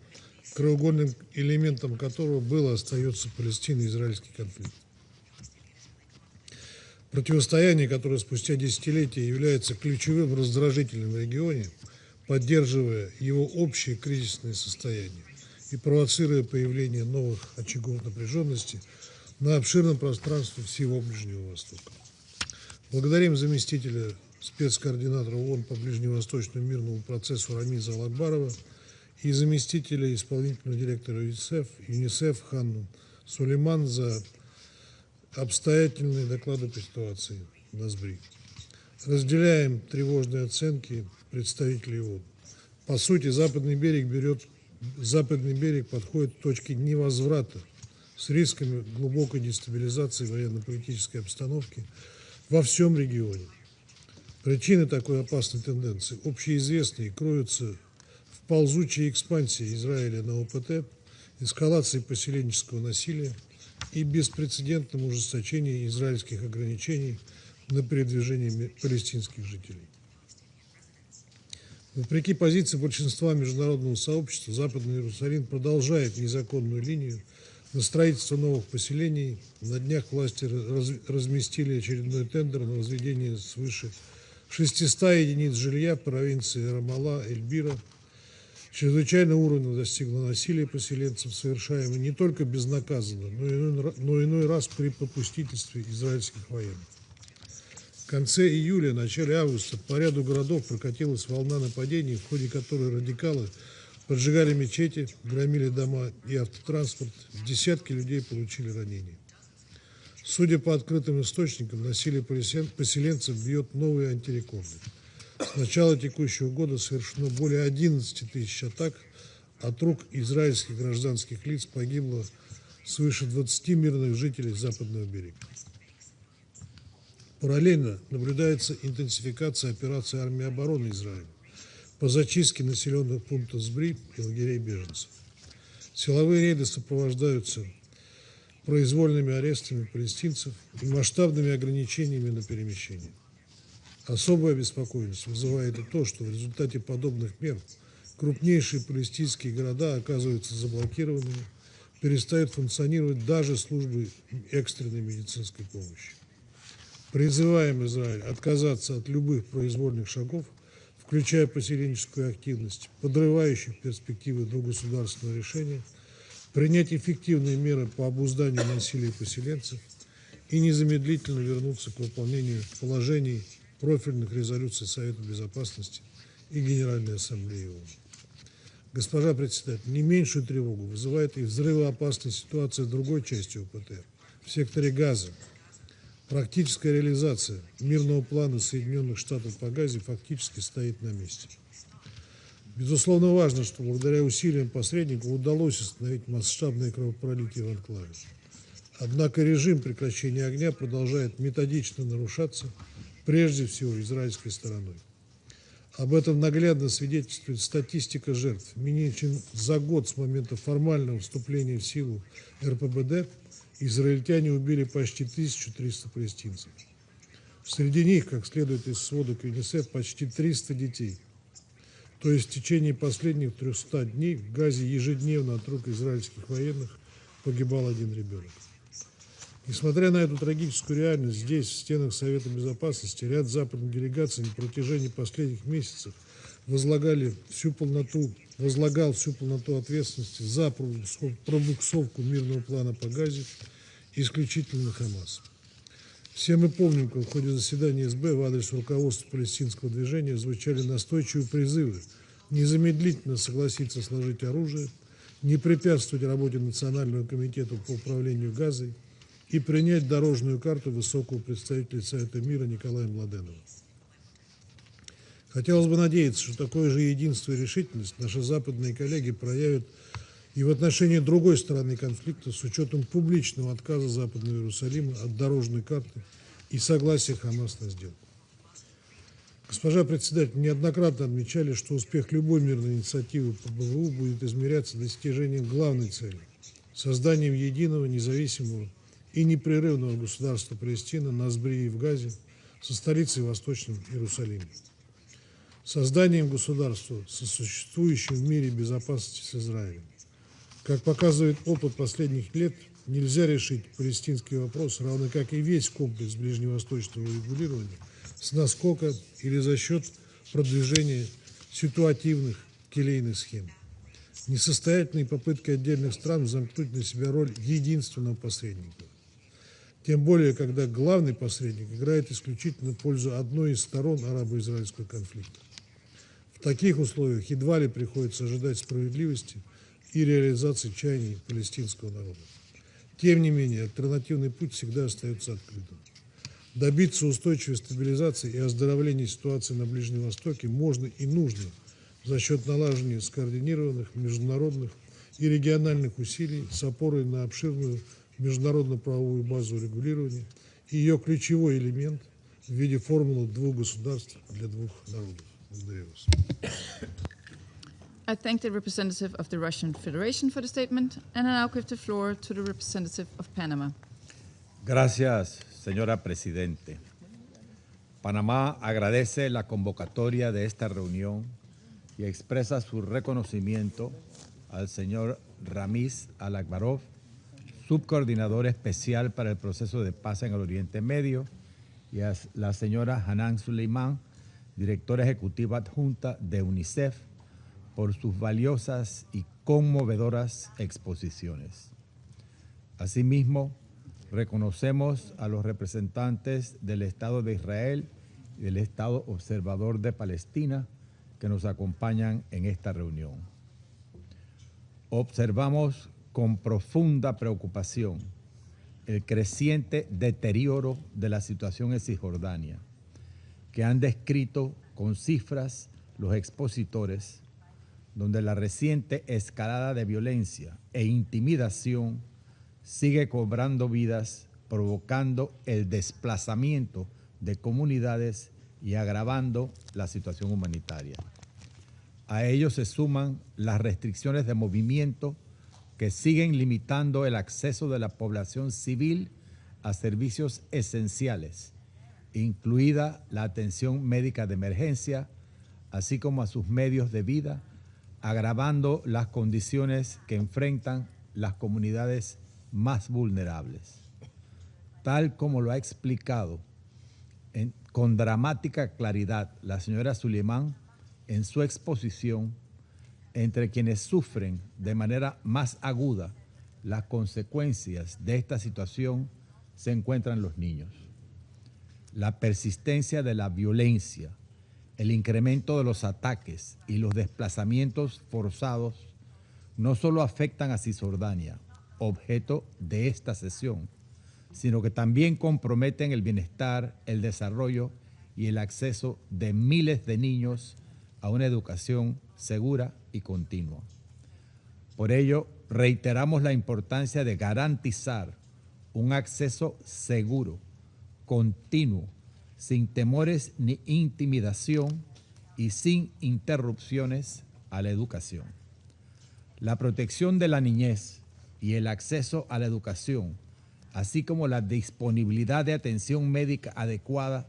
краеугольным элементом которого был и остается палестино-израильский конфликт. Противостояние, которое спустя десятилетия является ключевым раздражителем в регионе, поддерживая его общее кризисное состояние и провоцируя появление новых очагов напряженности на обширном пространстве всего Ближнего Востока. Благодарим заместителя спецкоординатора ООН по ближневосточному мирному процессу Рамиза Алакбарова и заместителя исполнительного директора ЮНИСЕФ Ханну Сулейман за обстоятельные доклады по ситуации на СБРИ. Разделяем тревожные оценки представителей ООН. По сути, Западный берег подходит к точке невозврата с рисками глубокой дестабилизации военно-политической обстановки во всем регионе. Причины такой опасной тенденции общеизвестны и кроются в ползучей экспансии Израиля на ОПТ, эскалации поселенческого насилия и беспрецедентном ужесточении израильских ограничений на передвижение палестинских жителей. Вопреки позиции большинства международного сообщества, Западный Иерусалим продолжает незаконную линию на строительство новых поселений. На днях власти разместили очередной тендер на возведение свыше 600 единиц жилья в провинции Рамалла, Эльбира. Чрезвычайного уровня достигло насилие поселенцев, совершаемое не только безнаказанно, но иной раз при попустительстве израильских военных. В конце июля, начале августа по ряду городов прокатилась волна нападений, в ходе которой радикалы поджигали мечети, громили дома и автотранспорт, десятки людей получили ранения. Судя по открытым источникам, насилие поселенцев бьет новые антирекорды. С начала текущего года совершено более 11 тысяч атак, от рук израильских гражданских лиц погибло свыше 20 мирных жителей Западного берега. Параллельно наблюдается интенсификация операции армии обороны Израиля по зачистке населенных пунктов СБРИ и лагерей беженцев. Силовые рейды сопровождаются произвольными арестами палестинцев и масштабными ограничениями на перемещение. Особая обеспокоенность вызывает и то, что в результате подобных мер крупнейшие палестинские города оказываются заблокированными, перестают функционировать даже службы экстренной медицинской помощи. Призываем Израиль отказаться от любых произвольных шагов, включая поселенческую активность, подрывающих перспективы двугосударственного решения, принять эффективные меры по обузданию насилия поселенцев и незамедлительно вернуться к выполнению положений профильных резолюций Совета Безопасности и Генеральной Ассамблеи ООН. Госпожа председатель, не меньшую тревогу вызывает и взрывоопасная ситуация в другой части ОПТ, в секторе Газа. Практическая реализация мирного плана Соединенных Штатов по Газе фактически стоит на месте. Безусловно, важно, что благодаря усилиям посредников удалось остановить масштабное кровопролитие в анклаве. Однако режим прекращения огня продолжает методично нарушаться, прежде всего израильской стороной. Об этом наглядно свидетельствует статистика жертв. Менее чем за год с момента формального вступления в силу РПБД израильтяне убили почти 1300 палестинцев. Среди них, как следует из сводок ЮНИСЕФ, почти 300 детей. То есть в течение последних 300 дней в Газе ежедневно от рук израильских военных погибал один ребенок. Несмотря на эту трагическую реальность, здесь, в стенах Совета Безопасности, ряд западных делегаций на протяжении последних месяцев возлагал всю полноту ответственности за пробуксовку мирного плана по Газе исключительно на Хамас. Все мы помним, как в ходе заседания СБ в адрес руководства палестинского движения звучали настойчивые призывы незамедлительно согласиться сложить оружие, не препятствовать работе Национального комитета по управлению Газой и принять дорожную карту высокого представителя Совета мира Николая Младенова. Хотелось бы надеяться, что такое же единство и решительность наши западные коллеги проявят и в отношении другой стороны конфликта с учетом публичного отказа Западного Иерусалима от дорожной карты и согласия Хамас на сделку. Госпожа председатель, неоднократно отмечали, что успех любой мирной инициативы по БВУ будет измеряться достижением главной цели – созданием единого, независимого и непрерывного государства Палестина на СБРИ и в Газе со столицей в Восточном Иерусалиме. Созданием государства, сосуществующим в мире безопасности с Израилем. Как показывает опыт последних лет, нельзя решить палестинский вопрос, равно как и весь комплекс ближневосточного регулирования, с наскока или за счет продвижения ситуативных келейных схем. Несостоятельной попыткой отдельных стран замкнуть на себя роль единственного посредника. Тем более, когда главный посредник играет исключительно в пользу одной из сторон арабо-израильского конфликта. В таких условиях едва ли приходится ожидать справедливости и реализации чаяний палестинского народа. Тем не менее, альтернативный путь всегда остается открытым. Добиться устойчивой стабилизации и оздоровления ситуации на Ближнем Востоке можно и нужно за счет налаживания скоординированных международных и региональных усилий с опорой на обширную международно-правовую базу регулирования и ее ключевой элемент в виде формулы двух государств для двух народов. Благодарю вас. I thank the representative of the Russian Federation for the statement, and I now give the floor to the representative of Panama. Gracias, señora Presidente. Panamá agradece la convocatoria de esta reunión y expresa su reconocimiento al señor Ramiz Al-Akbarov, subcoordinador especial para el proceso de paz en el Oriente Medio, y a la señora Hanan Suleiman, directora ejecutiva adjunta de UNICEF, por sus valiosas y conmovedoras exposiciones. Asimismo, reconocemos a los representantes del Estado de Israel y del Estado Observador de Palestina que nos acompañan en esta reunión. Observamos con profunda preocupación el creciente deterioro de la situación en Cisjordania, que han descrito con cifras los expositores, donde la reciente escalada de violencia e intimidación sigue cobrando vidas, provocando el desplazamiento de comunidades y agravando la situación humanitaria. A ello se suman las restricciones de movimiento que siguen limitando el acceso de la población civil a servicios esenciales, incluida la atención médica de emergencia, así como a sus medios de vida, agravando las condiciones que enfrentan las comunidades más vulnerables. Tal como lo ha explicado con dramática claridad la señora Suleiman en su exposición, entre quienes sufren de manera más aguda las consecuencias de esta situación se encuentran los niños. La persistencia de la violencia, el incremento de los ataques y los desplazamientos forzados no solo afectan a Cisjordania, objeto de esta sesión, sino que también comprometen el bienestar, el desarrollo y el acceso de miles de niños a una educación segura y continua. Por ello, reiteramos la importancia de garantizar un acceso seguro, continuo, sin temores ni intimidación y sin interrupciones a la educación. La protección de la niñez y el acceso a la educación, así como la disponibilidad de atención médica adecuada,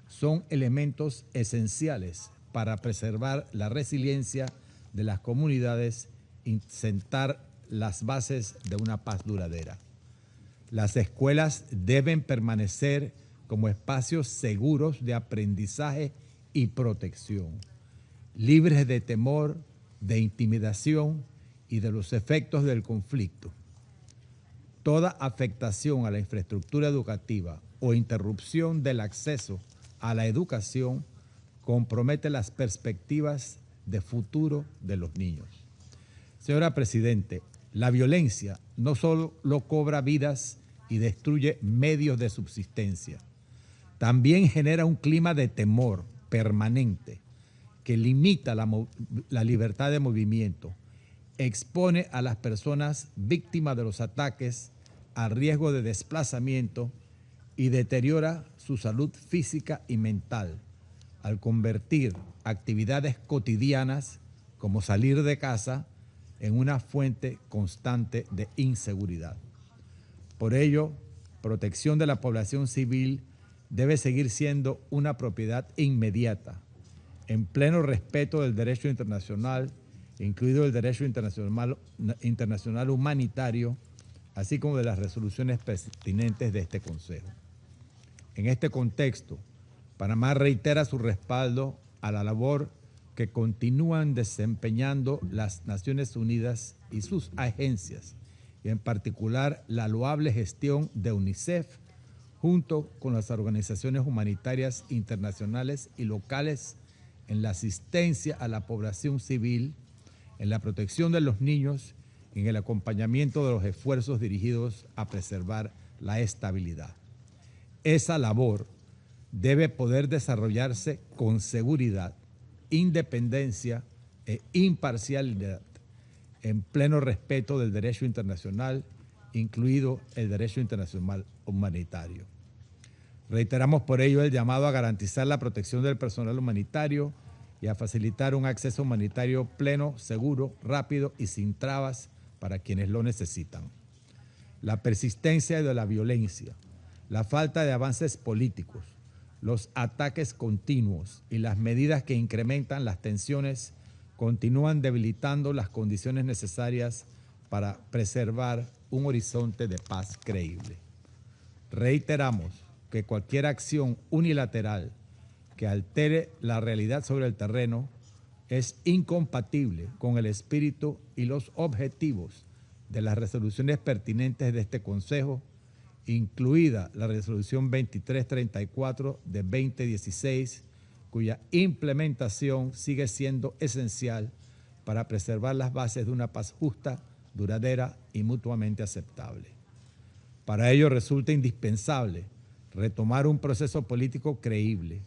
son elementos esenciales para preservar la resiliencia de las comunidades y sentar las bases de una paz duradera. Las escuelas deben permanecer como espacios seguros de aprendizaje y protección, libres de temor, de intimidación y de los efectos del conflicto. Toda afectación a la infraestructura educativa o interrupción del acceso a la educación compromete las perspectivas de futuro de los niños. Señora Presidente, la violencia no solo cobra vidas y destruye medios de subsistencia, también genera un clima de temor permanente que limita la libertad de movimiento, expone a las personas víctimas de los ataques a riesgo de desplazamiento y deteriora su salud física y mental al convertir actividades cotidianas como salir de casa en una fuente constante de inseguridad. Por ello, protección de la población civil debe seguir siendo una propiedad inmediata, en pleno respeto del derecho internacional, incluido el derecho internacional humanitario, así como de las resoluciones pertinentes de este Consejo. En este contexto, Panamá reitera su respaldo a la labor que continúan desempeñando las Naciones Unidas y sus agencias, y en particular la loable gestión de UNICEF, junto con las organizaciones humanitarias internacionales y locales en la asistencia a la población civil, en la protección de los niños y en el acompañamiento de los esfuerzos dirigidos a preservar la estabilidad. Esa labor debe poder desarrollarse con seguridad, independencia e imparcialidad, en pleno respeto del derecho internacional, incluido el derecho internacional humanitario. Reiteramos por ello el llamado a garantizar la protección del personal humanitario y a facilitar un acceso humanitario pleno, seguro, rápido y sin trabas para quienes lo necesitan. La persistencia de la violencia, la falta de avances políticos, los ataques continuos y las medidas que incrementan las tensiones continúan debilitando las condiciones necesarias para preservar un horizonte de paz creíble. Reiteramos que cualquier acción unilateral que altere la realidad sobre el terreno es incompatible con el espíritu y los objetivos de las resoluciones pertinentes de este Consejo, incluida la resolución 2334 de 2016, cuya implementación sigue siendo esencial para preservar las bases de una paz justa, duradera y mutuamente aceptable. Para ello resulta indispensable retomar un proceso político creíble,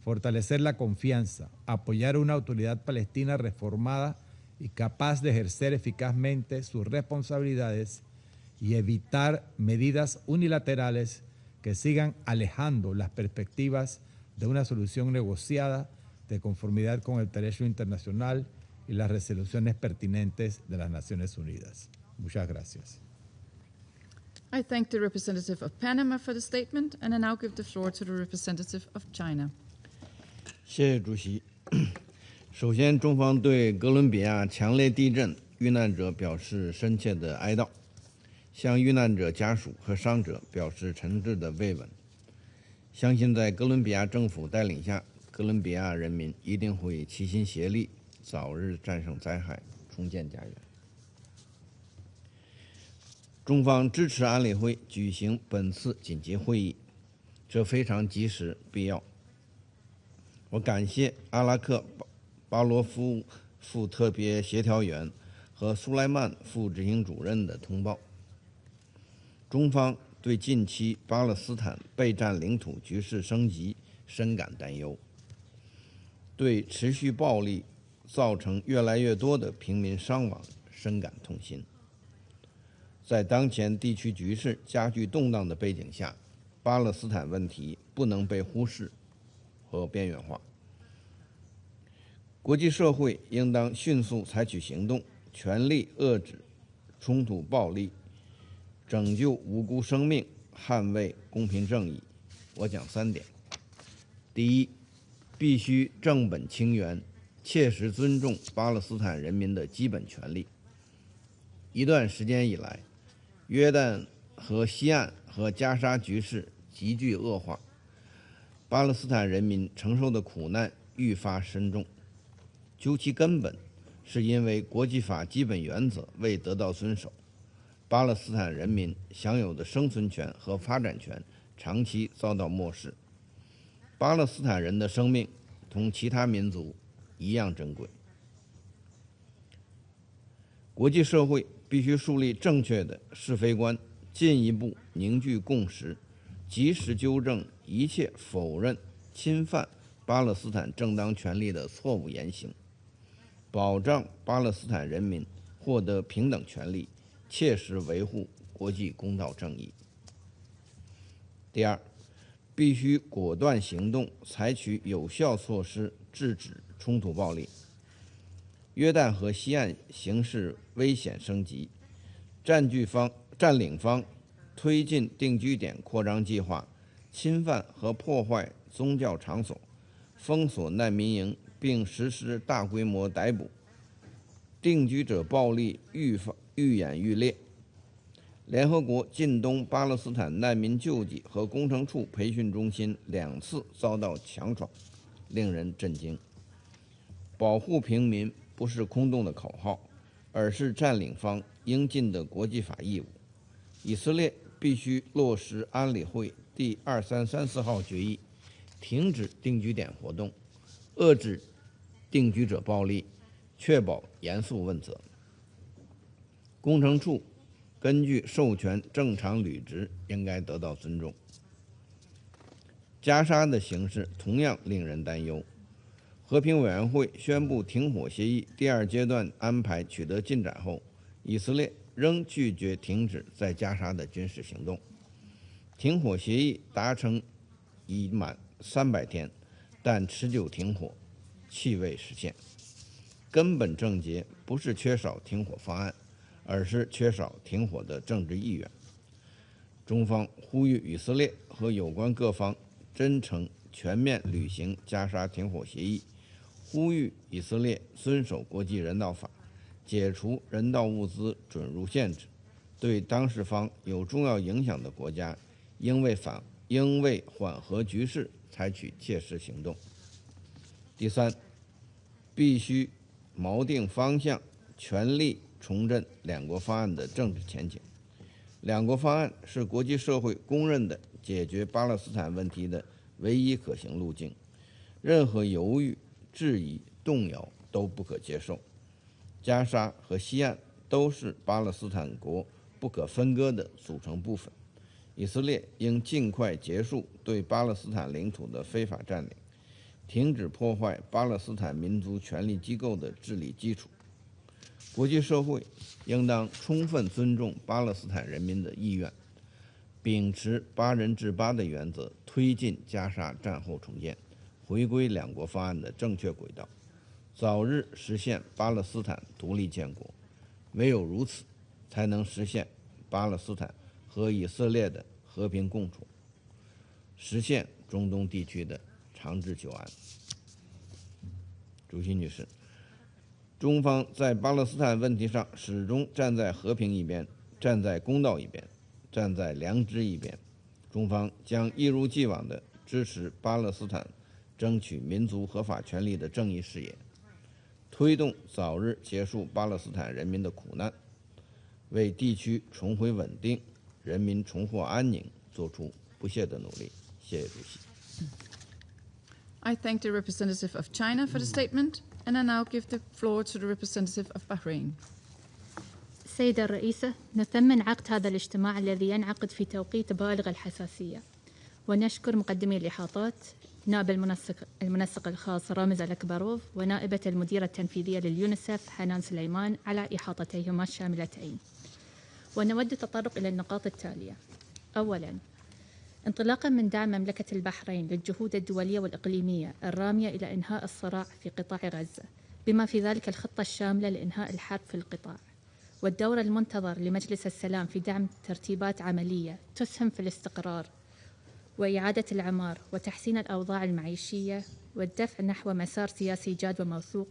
fortalecer la confianza, apoyar una autoridad palestina reformada y capaz de ejercer eficazmente sus responsabilidades y evitar medidas unilaterales que sigan alejando las perspectivas de una solución negociada de conformidad con el derecho internacional y las resoluciones pertinentes de las Naciones Unidas. Muchas gracias. I thank the representative of Panama for the statement, and I now give the floor to the representative of China. 谢谢主席。首先，中方对哥伦比亚强烈地震遇难者表示深切的哀悼，向遇难者家属和伤者表示诚挚的慰问。相信在哥伦比亚政府带领下，哥伦比亚人民一定会齐心协力，早日战胜灾害，重建家园。中方支持安理会举行本次紧急会议，这非常及时必要。我感谢阿拉克巴罗夫副特别协调员和苏莱曼副执行主任的通报。中方对近期巴勒斯坦被占领土局势升级深感担忧，对持续暴力造成越来越多的平民伤亡深感痛心。在当前地区局势加剧动荡的背景下，巴勒斯坦问题不能被忽视和边缘化。国际社会应当迅速采取行动，全力遏制冲突暴力，拯救无辜生命，捍卫公平正义。我讲3点：第一，必须正本清源，切实尊重巴勒斯坦人民的基本权利。一段时间以来，约旦河西岸和加沙局势急剧恶化，巴勒斯坦人民承受的苦难愈发深重。究其根本，是因为国际法基本原则未得到遵守，巴勒斯坦人民享有的生存权和发展权长期遭到漠视。巴勒斯坦人的生命同其他民族一样珍贵。国际社会必须树立正确的是非观，进一步凝聚共识，及时纠正一切否认、侵犯巴勒斯坦正当权利的错误言行，保障巴勒斯坦人民获得平等权利，切实维护国际公道正义。第二，必须果断行动，采取有效措施制止冲突暴力。约旦河西岸形势危险升级，占领方推进定居点扩张计划，侵犯和破坏宗教场所，封锁难民营，并实施大规模逮捕，定居者暴力愈演愈烈。联合国近东巴勒斯坦难民救济和工程处培训中心2次遭到强闯，令人震惊。保护平民不是空洞的口号，而是占领方应尽的国际法义务。以色列必须落实安理会第2334号决议，停止定居点活动，遏制定居者暴力，确保严肃问责。工程处根据授权正常履职应该得到尊重。加沙的形势同样令人担忧。和平委员会宣布停火协议第2阶段安排取得进展后，以色列仍拒绝停止在加沙的军事行动。停火协议达成已满300天，但持久停火气未实现。根本症结不是缺少停火方案，而是缺少停火的政治意愿。中方呼吁以色列和有关各方真诚全面履行加沙停火协议，呼吁以色列遵守国际人道法，解除人道物资准入限制，对当事方有重要影响的国家应为缓和局势采取切实行动。第三，必须锚定方向，全力重振两国方案的政治前景。两国方案是国际社会公认的解决巴勒斯坦问题的唯一可行路径，任何犹豫、质疑、动摇都不可接受。加沙和西岸都是巴勒斯坦国不可分割的组成部分，以色列应尽快结束对巴勒斯坦领土的非法占领，停止破坏巴勒斯坦民族权力机构的治理基础。国际社会应当充分尊重巴勒斯坦人民的意愿，秉持8人制8的原则，推进加沙战后重建，回归两国方案的正确轨道，早日实现巴勒斯坦独立建国。唯有如此，才能实现巴勒斯坦和以色列的和平共处，实现中东地区的长治久安。主席女士，中方在巴勒斯坦问题上始终站在和平一边，站在公道一边，站在良知一边。中方将一如既往地支持巴勒斯坦争取民族合法权利的正义事业，推动早日结束巴勒斯坦人民的苦难，为地区重回稳定、人民重获安宁做出不懈的努力。谢谢主席。I thank the representative of China for the statement, and I now give the floor to the representative of Bahrain. سيدة الرئيسة، نثمن عقد هذا الاجتماع الذي ينعقد في توقيت بالغ الحساسية، ونشكر مقدمي الإحاطات نائب المنسق الخاص رامز الأكبروف ونائبة المديرة التنفيذية لليونيسف حنان سليمان على إحاطتيهما الشاملتين. ونود التطرق إلى النقاط التالية. أولاً، انطلاقاً من دعم مملكة البحرين للجهود الدولية والإقليمية الرامية إلى إنهاء الصراع في قطاع غزة، بما في ذلك الخطة الشاملة لإنهاء الحرب في القطاع، والدور المنتظر لمجلس السلام في دعم ترتيبات عملية تسهم في الاستقرار وإعادة العمار وتحسين الأوضاع المعيشية والدفع نحو مسار سياسي جاد وموثوق،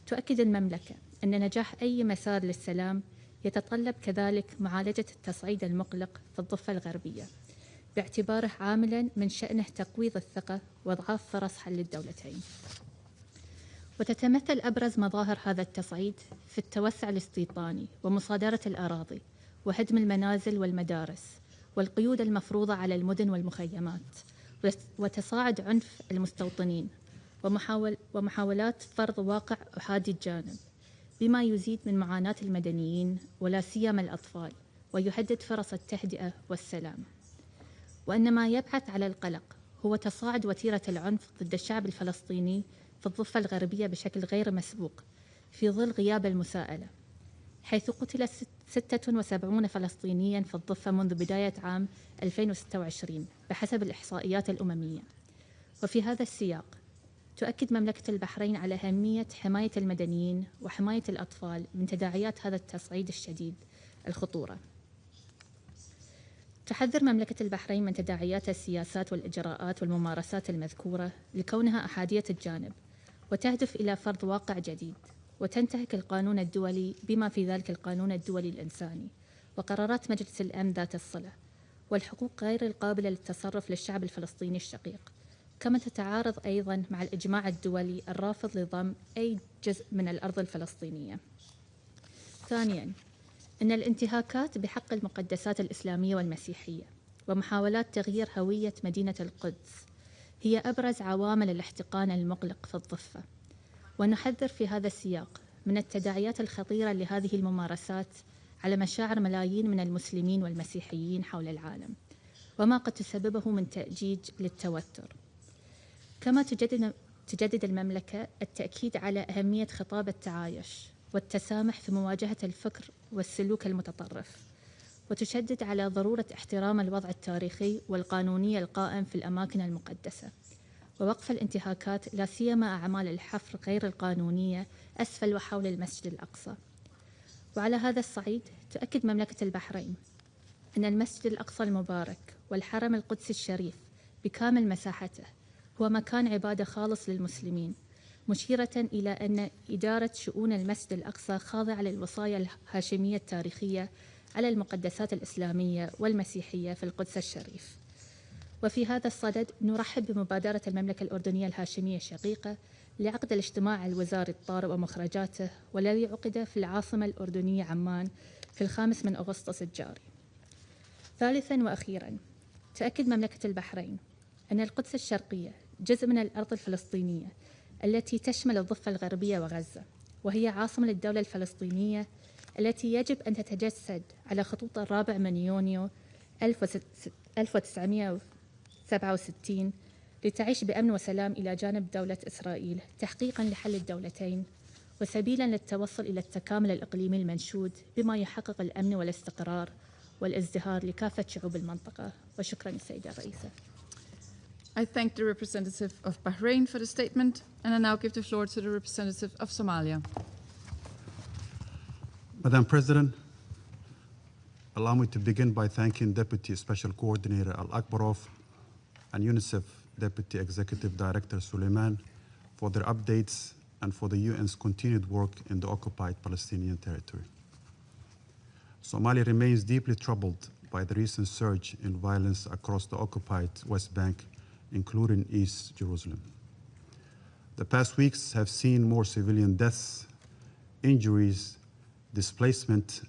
تؤكد المملكة أن نجاح أي مسار للسلام يتطلب كذلك معالجة التصعيد المقلق في الضفة الغربية، باعتباره عاملاً من شأنه تقويض الثقة وإضعاف فرص حل الدولتين. وتتمثل أبرز مظاهر هذا التصعيد في التوسع الاستيطاني ومصادرة الأراضي وهدم المنازل والمدارس والقيود المفروضة على المدن والمخيمات وتصاعد عنف المستوطنين ومحاولات فرض واقع أحادي الجانب، بما يزيد من معاناة المدنيين ولا سيما الأطفال ويهدد فرص التهدئة والسلام. وأن ما يبعث على القلق هو تصاعد وتيرة العنف ضد الشعب الفلسطيني في الضفة الغربية بشكل غير مسبوق في ظل غياب المساءلة، حيث قتل 76 فلسطينياً في الضفة منذ بداية عام 2026 بحسب الإحصائيات الأممية. وفي هذا السياق تؤكد مملكة البحرين على أهمية حماية المدنيين وحماية الأطفال من تداعيات هذا التصعيد الشديد الخطورة. تحذر مملكة البحرين من تداعيات السياسات والإجراءات والممارسات المذكورة لكونها أحادية الجانب وتهدف إلى فرض واقع جديد، وتنتهك القانون الدولي بما في ذلك القانون الدولي الإنساني وقرارات مجلس الأمن ذات الصلة والحقوق غير القابلة للتصرف للشعب الفلسطيني الشقيق، كما تتعارض أيضا مع الإجماع الدولي الرافض لضم أي جزء من الأرض الفلسطينية. ثانيا، أن الانتهاكات بحق المقدسات الإسلامية والمسيحية ومحاولات تغيير هوية مدينة القدس هي أبرز عوامل الاحتقان المقلق في الضفة، ونحذر في هذا السياق من التداعيات الخطيرة لهذه الممارسات على مشاعر ملايين من المسلمين والمسيحيين حول العالم، وما قد تسببه من تأجيج للتوتر. كما تجدد المملكة التأكيد على أهمية خطاب التعايش والتسامح في مواجهة الفكر والسلوك المتطرف، وتشدد على ضرورة احترام الوضع التاريخي والقانوني القائم في الأماكن المقدسة، ووقف الانتهاكات لا سيما أعمال الحفر غير القانونية أسفل وحول المسجد الأقصى. وعلى هذا الصعيد تؤكد مملكة البحرين أن المسجد الأقصى المبارك والحرم القدسي الشريف بكامل مساحته هو مكان عبادة خالص للمسلمين، مشيرة إلى أن إدارة شؤون المسجد الأقصى خاضعة للوصايا الهاشمية التاريخية على المقدسات الإسلامية والمسيحية في القدس الشريف. وفي هذا الصدد نرحب بمبادرة المملكة الأردنية الهاشمية الشقيقة لعقد الاجتماع الوزاري الطارئ ومخرجاته، والذي عقد في العاصمة الأردنية عمان في 5 أغسطس الجاري. ثالثاً وأخيراً، تؤكد مملكة البحرين أن القدس الشرقية جزء من الأرض الفلسطينية التي تشمل الضفة الغربية وغزة، وهي عاصمة للدولة الفلسطينية التي يجب أن تتجسد على خطوط 4 يونيو 1967 لتعيش بأمن وسلام إلى جانب دولة إسرائيل، تحقيقاً لحل الدولتين وسبيلاً للتوصل إلى التكامل الإقليمي المنشود بما يحقق الأمن والاستقرار والازدهار لكافة شعوب المنطقة. وشكراً السيدة الرئيسة. I thank the representative of Bahrain for the statement, and I now give the floor to the representative of Somalia. Madam President, allow me to begin by thanking Deputy Special Coordinator Al-Akbarov and UNICEF Deputy Executive Director Suleiman for their updates and for the UN's continued work in the occupied Palestinian territory. Somalia remains deeply troubled by the recent surge in violence across the occupied West Bank, including East Jerusalem. The past weeks have seen more civilian deaths, injuries, displacement,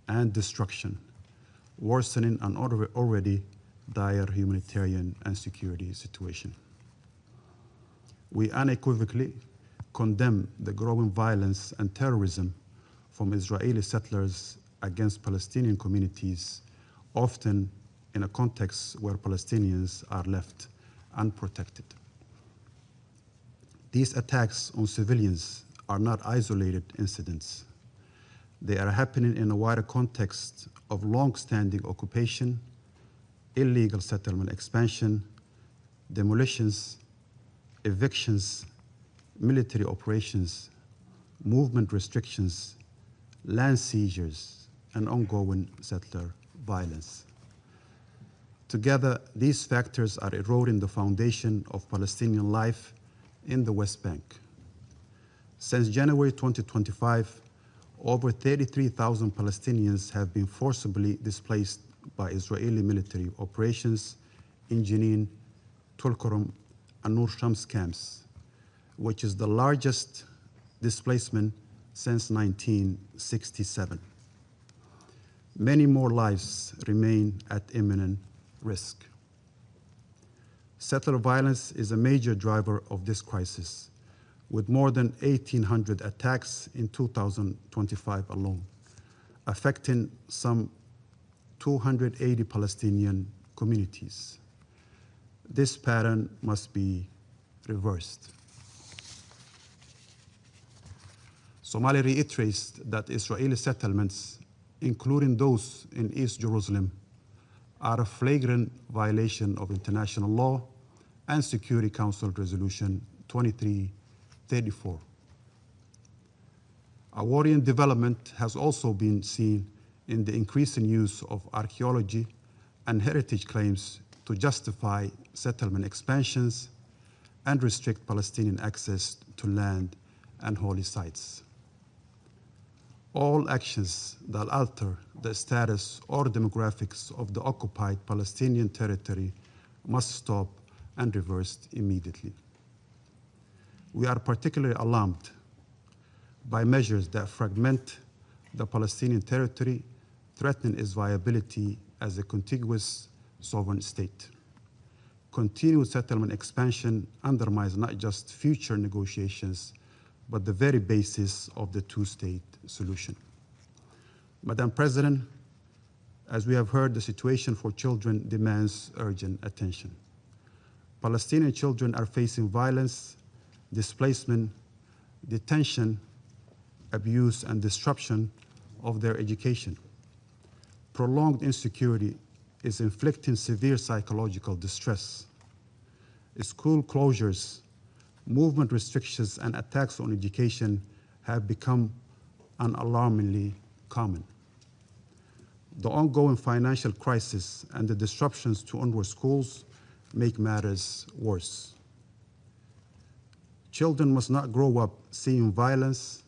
and destruction, worsening an already dire humanitarian and security situation. We unequivocally condemn the growing violence and terrorism from Israeli settlers against Palestinian communities, often in a context where Palestinians are left unprotected. These attacks on civilians are not isolated incidents. They are happening in a wider context of long-standing occupation, illegal settlement expansion, demolitions, evictions, military operations, movement restrictions, land seizures, and ongoing settler violence. Together, these factors are eroding the foundation of Palestinian life in the West Bank. Since January 2025, over 33,000 Palestinians have been forcibly displaced by Israeli military operations in Jenin, Tulkarm, and Nur Shams camps, which is the largest displacement since 1967. Many more lives remain at imminent risk. Settler violence is a major driver of this crisis, with more than 1,800 attacks in 2025 alone, affecting some 280 Palestinian communities. This pattern must be reversed. Somalia reiterates that Israeli settlements, including those in East Jerusalem, are a flagrant violation of international law and Security Council Resolution 2334. A worrying development has also been seen in the increasing use of archaeology and heritage claims to justify settlement expansions and restrict Palestinian access to land and holy sites. All actions that alter the status or demographics of the occupied Palestinian territory must stop and reversed immediately. We are particularly alarmed by measures that fragment the Palestinian territory, threatening its viability as a contiguous sovereign state. Continued settlement expansion undermines not just future negotiations, but the very basis of the two-state solution. Madam President, as we have heard, the situation for children demands urgent attention. Palestinian children are facing violence, displacement, detention, abuse, and disruption of their education. Prolonged insecurity is inflicting severe psychological distress. School closures, movement restrictions, and attacks on education have become alarmingly common. The ongoing financial crisis and the disruptions to UNRWA schools make matters worse. Children must not grow up seeing violence,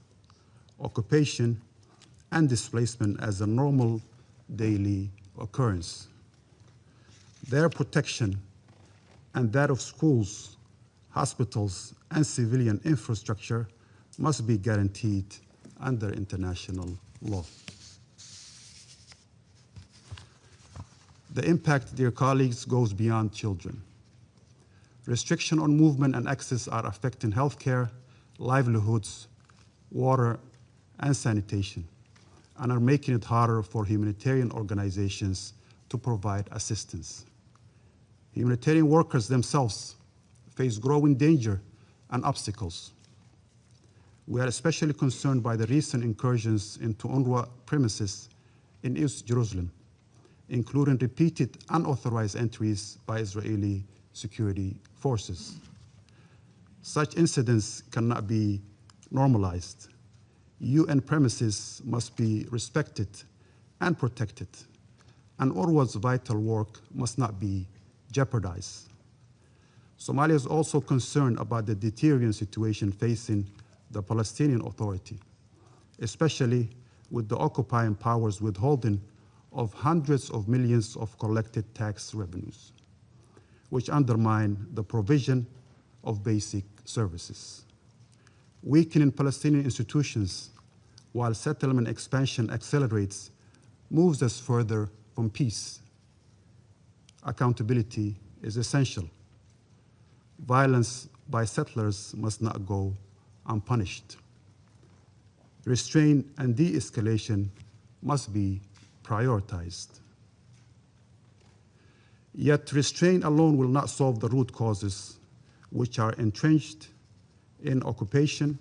occupation, and displacement as a normal daily occurrence. Their protection and that of schools, hospitals, and civilian infrastructure must be guaranteed under international law. The impact, dear colleagues, goes beyond children. Restriction on movement and access are affecting healthcare, livelihoods, water, and sanitation, and are making it harder for humanitarian organizations to provide assistance. Humanitarian workers themselves face growing danger and obstacles. We are especially concerned by the recent incursions into UNRWA premises in East Jerusalem, including repeated unauthorized entries by Israeli security forces. Such incidents cannot be normalized. UN premises must be respected and protected, and UNRWA's vital work must not be jeopardized. Somalia is also concerned about the deteriorating situation facing the Palestinian Authority, especially with the occupying powers withholding of hundreds of millions of collected tax revenues, which undermine the provision of basic services. Weakening Palestinian institutions while settlement expansion accelerates moves us further from peace. Accountability is essential. Violence by settlers must not go unpunished. Restraint and de-escalation must be prioritized. Yet restraint alone will not solve the root causes, which are entrenched in occupation,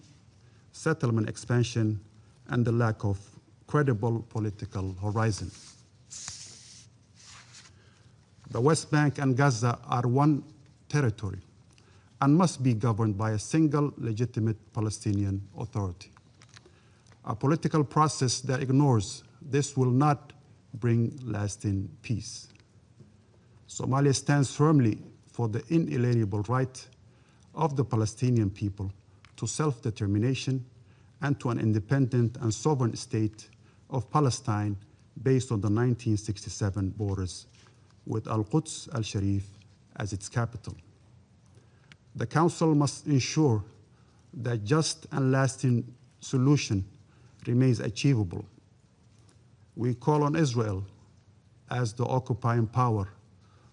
settlement expansion, and the lack of credible political horizon. The West Bank and Gaza are one territory and must be governed by a single legitimate Palestinian Authority. A political process that ignores this will not bring lasting peace. Somalia stands firmly for the inalienable right of the Palestinian people to self-determination and to an independent and sovereign state of Palestine based on the 1967 borders with Al-Quds al-Sharif as its capital. The Council must ensure that just and lasting solution remains achievable. We call on Israel as the occupying power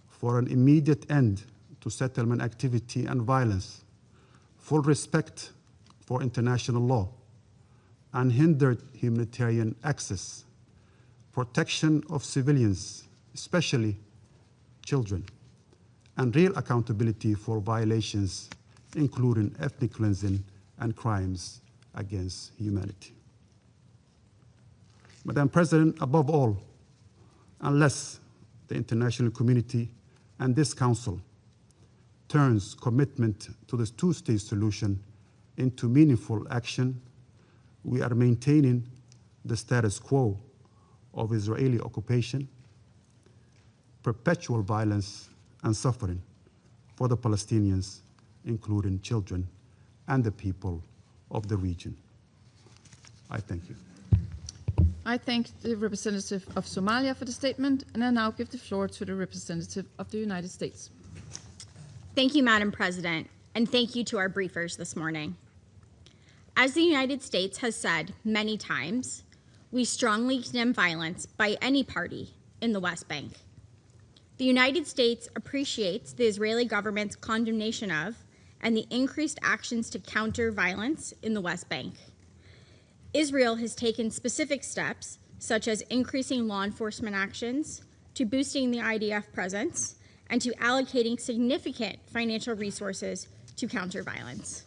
for an immediate end to settlement activity and violence, full respect for international law, unhindered humanitarian access, protection of civilians, especially children, and real accountability for violations, including ethnic cleansing and crimes against humanity. Madam President, above all, unless the international community and this Council turns commitment to this two-state solution into meaningful action, we are maintaining the status quo of Israeli occupation, perpetual violence and suffering for the Palestinians, including children and the people of the region. I thank you. I thank the representative of Somalia for the statement, and I now give the floor to the representative of the United States. Thank you, Madam President, and thank you to our briefers this morning. As the United States has said many times, we strongly condemn violence by any party in the West Bank. The United States appreciates the Israeli government's condemnation of and the increased actions to counter violence in the West Bank. Israel has taken specific steps, such as increasing law enforcement actions, to boosting the IDF presence, and to allocating significant financial resources to counter violence.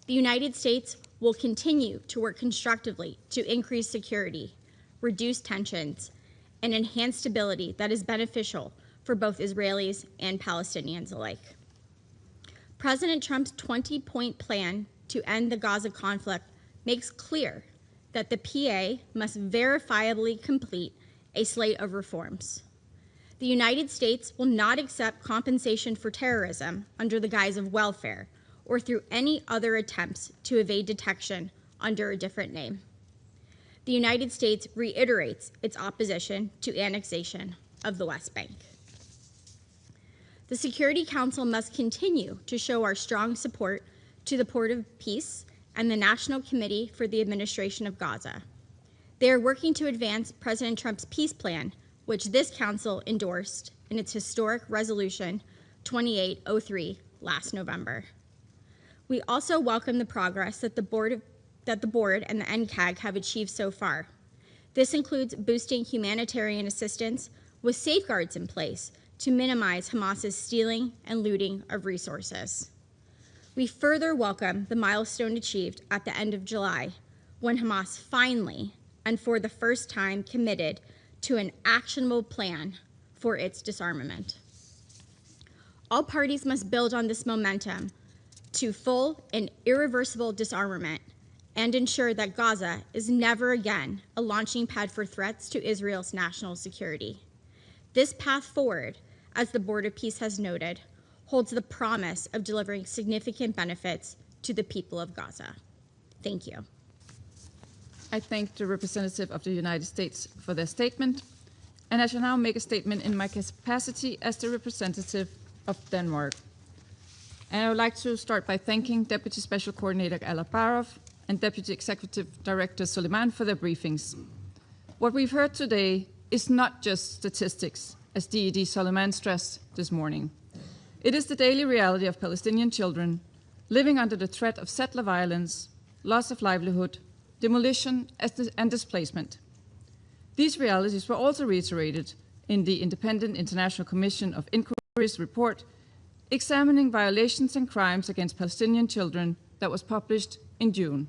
The United States will continue to work constructively to increase security, reduce tensions, and enhance stability that is beneficial for both Israelis and Palestinians alike. President Trump's 20-point plan to end the Gaza conflict makes clear that the PA must verifiably complete a slate of reforms. The United States will not accept compensation for terrorism under the guise of welfare or through any other attempts to evade detection under a different name. The United States reiterates its opposition to annexation of the West Bank. The Security Council must continue to show our strong support to the Port of Peace and the National Committee for the Administration of Gaza. They are working to advance President Trump's peace plan, which this council endorsed in its historic resolution 2803 last November. We also welcome the progress that the board and the NCAG have achieved so far. This includes boosting humanitarian assistance with safeguards in place to minimize Hamas's stealing and looting of resources. We further welcome the milestone achieved at the end of July, when Hamas finally, and for the first time, committed to an actionable plan for its disarmament. All parties must build on this momentum to full and irreversible disarmament and ensure that Gaza is never again a launching pad for threats to Israel's national security. This path forward, as the Board of Peace has noted, holds the promise of delivering significant benefits to the people of Gaza. Thank you. I thank the representative of the United States for their statement, and I shall now make a statement in my capacity as the representative of Denmark. And I would like to start by thanking Deputy Special Coordinator Alak Barov and Deputy Executive Director Suleiman for their briefings. What we've heard today is not just statistics, as DED Suleiman stressed this morning. It is the daily reality of Palestinian children living under the threat of settler violence, loss of livelihood, demolition, and displacement. These realities were also reiterated in the Independent International Commission of Inquiry's report examining violations and crimes against Palestinian children that was published in June.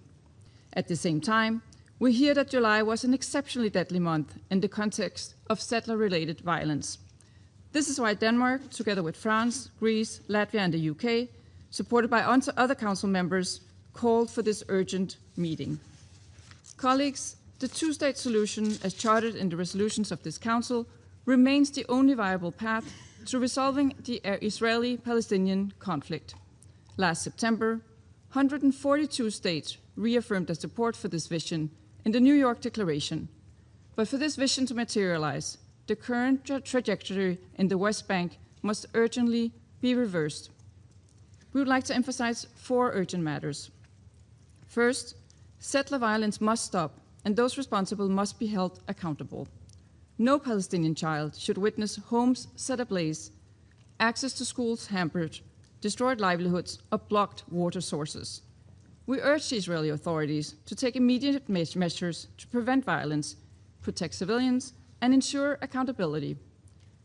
At the same time, we hear that July was an exceptionally deadly month in the context of settler-related violence. This is why Denmark, together with France, Greece, Latvia, and the UK, supported by other council members, called for this urgent meeting. Colleagues, the two-state solution, as chartered in the resolutions of this council, remains the only viable path to resolving the Israeli-Palestinian conflict. Last September, 142 states reaffirmed their support for this vision in the New York Declaration. But for this vision to materialize, the current trajectory in the West Bank must urgently be reversed. We would like to emphasize 4 urgent matters. First, settler violence must stop, and those responsible must be held accountable. No Palestinian child should witness homes set ablaze, access to schools hampered, destroyed livelihoods, or blocked water sources. We urge the Israeli authorities to take immediate measures to prevent violence, protect civilians, and ensure accountability.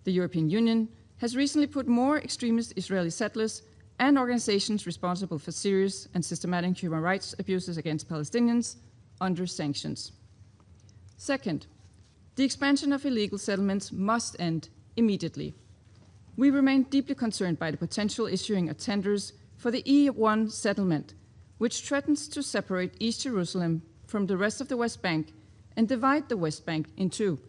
The European Union has recently put more extremist Israeli settlers and organizations responsible for serious and systematic human rights abuses against Palestinians under sanctions. Second, the expansion of illegal settlements must end immediately. We remain deeply concerned by the potential issuing of tenders for the E1 settlement, which threatens to separate East Jerusalem from the rest of the West Bank and divide the West Bank in two.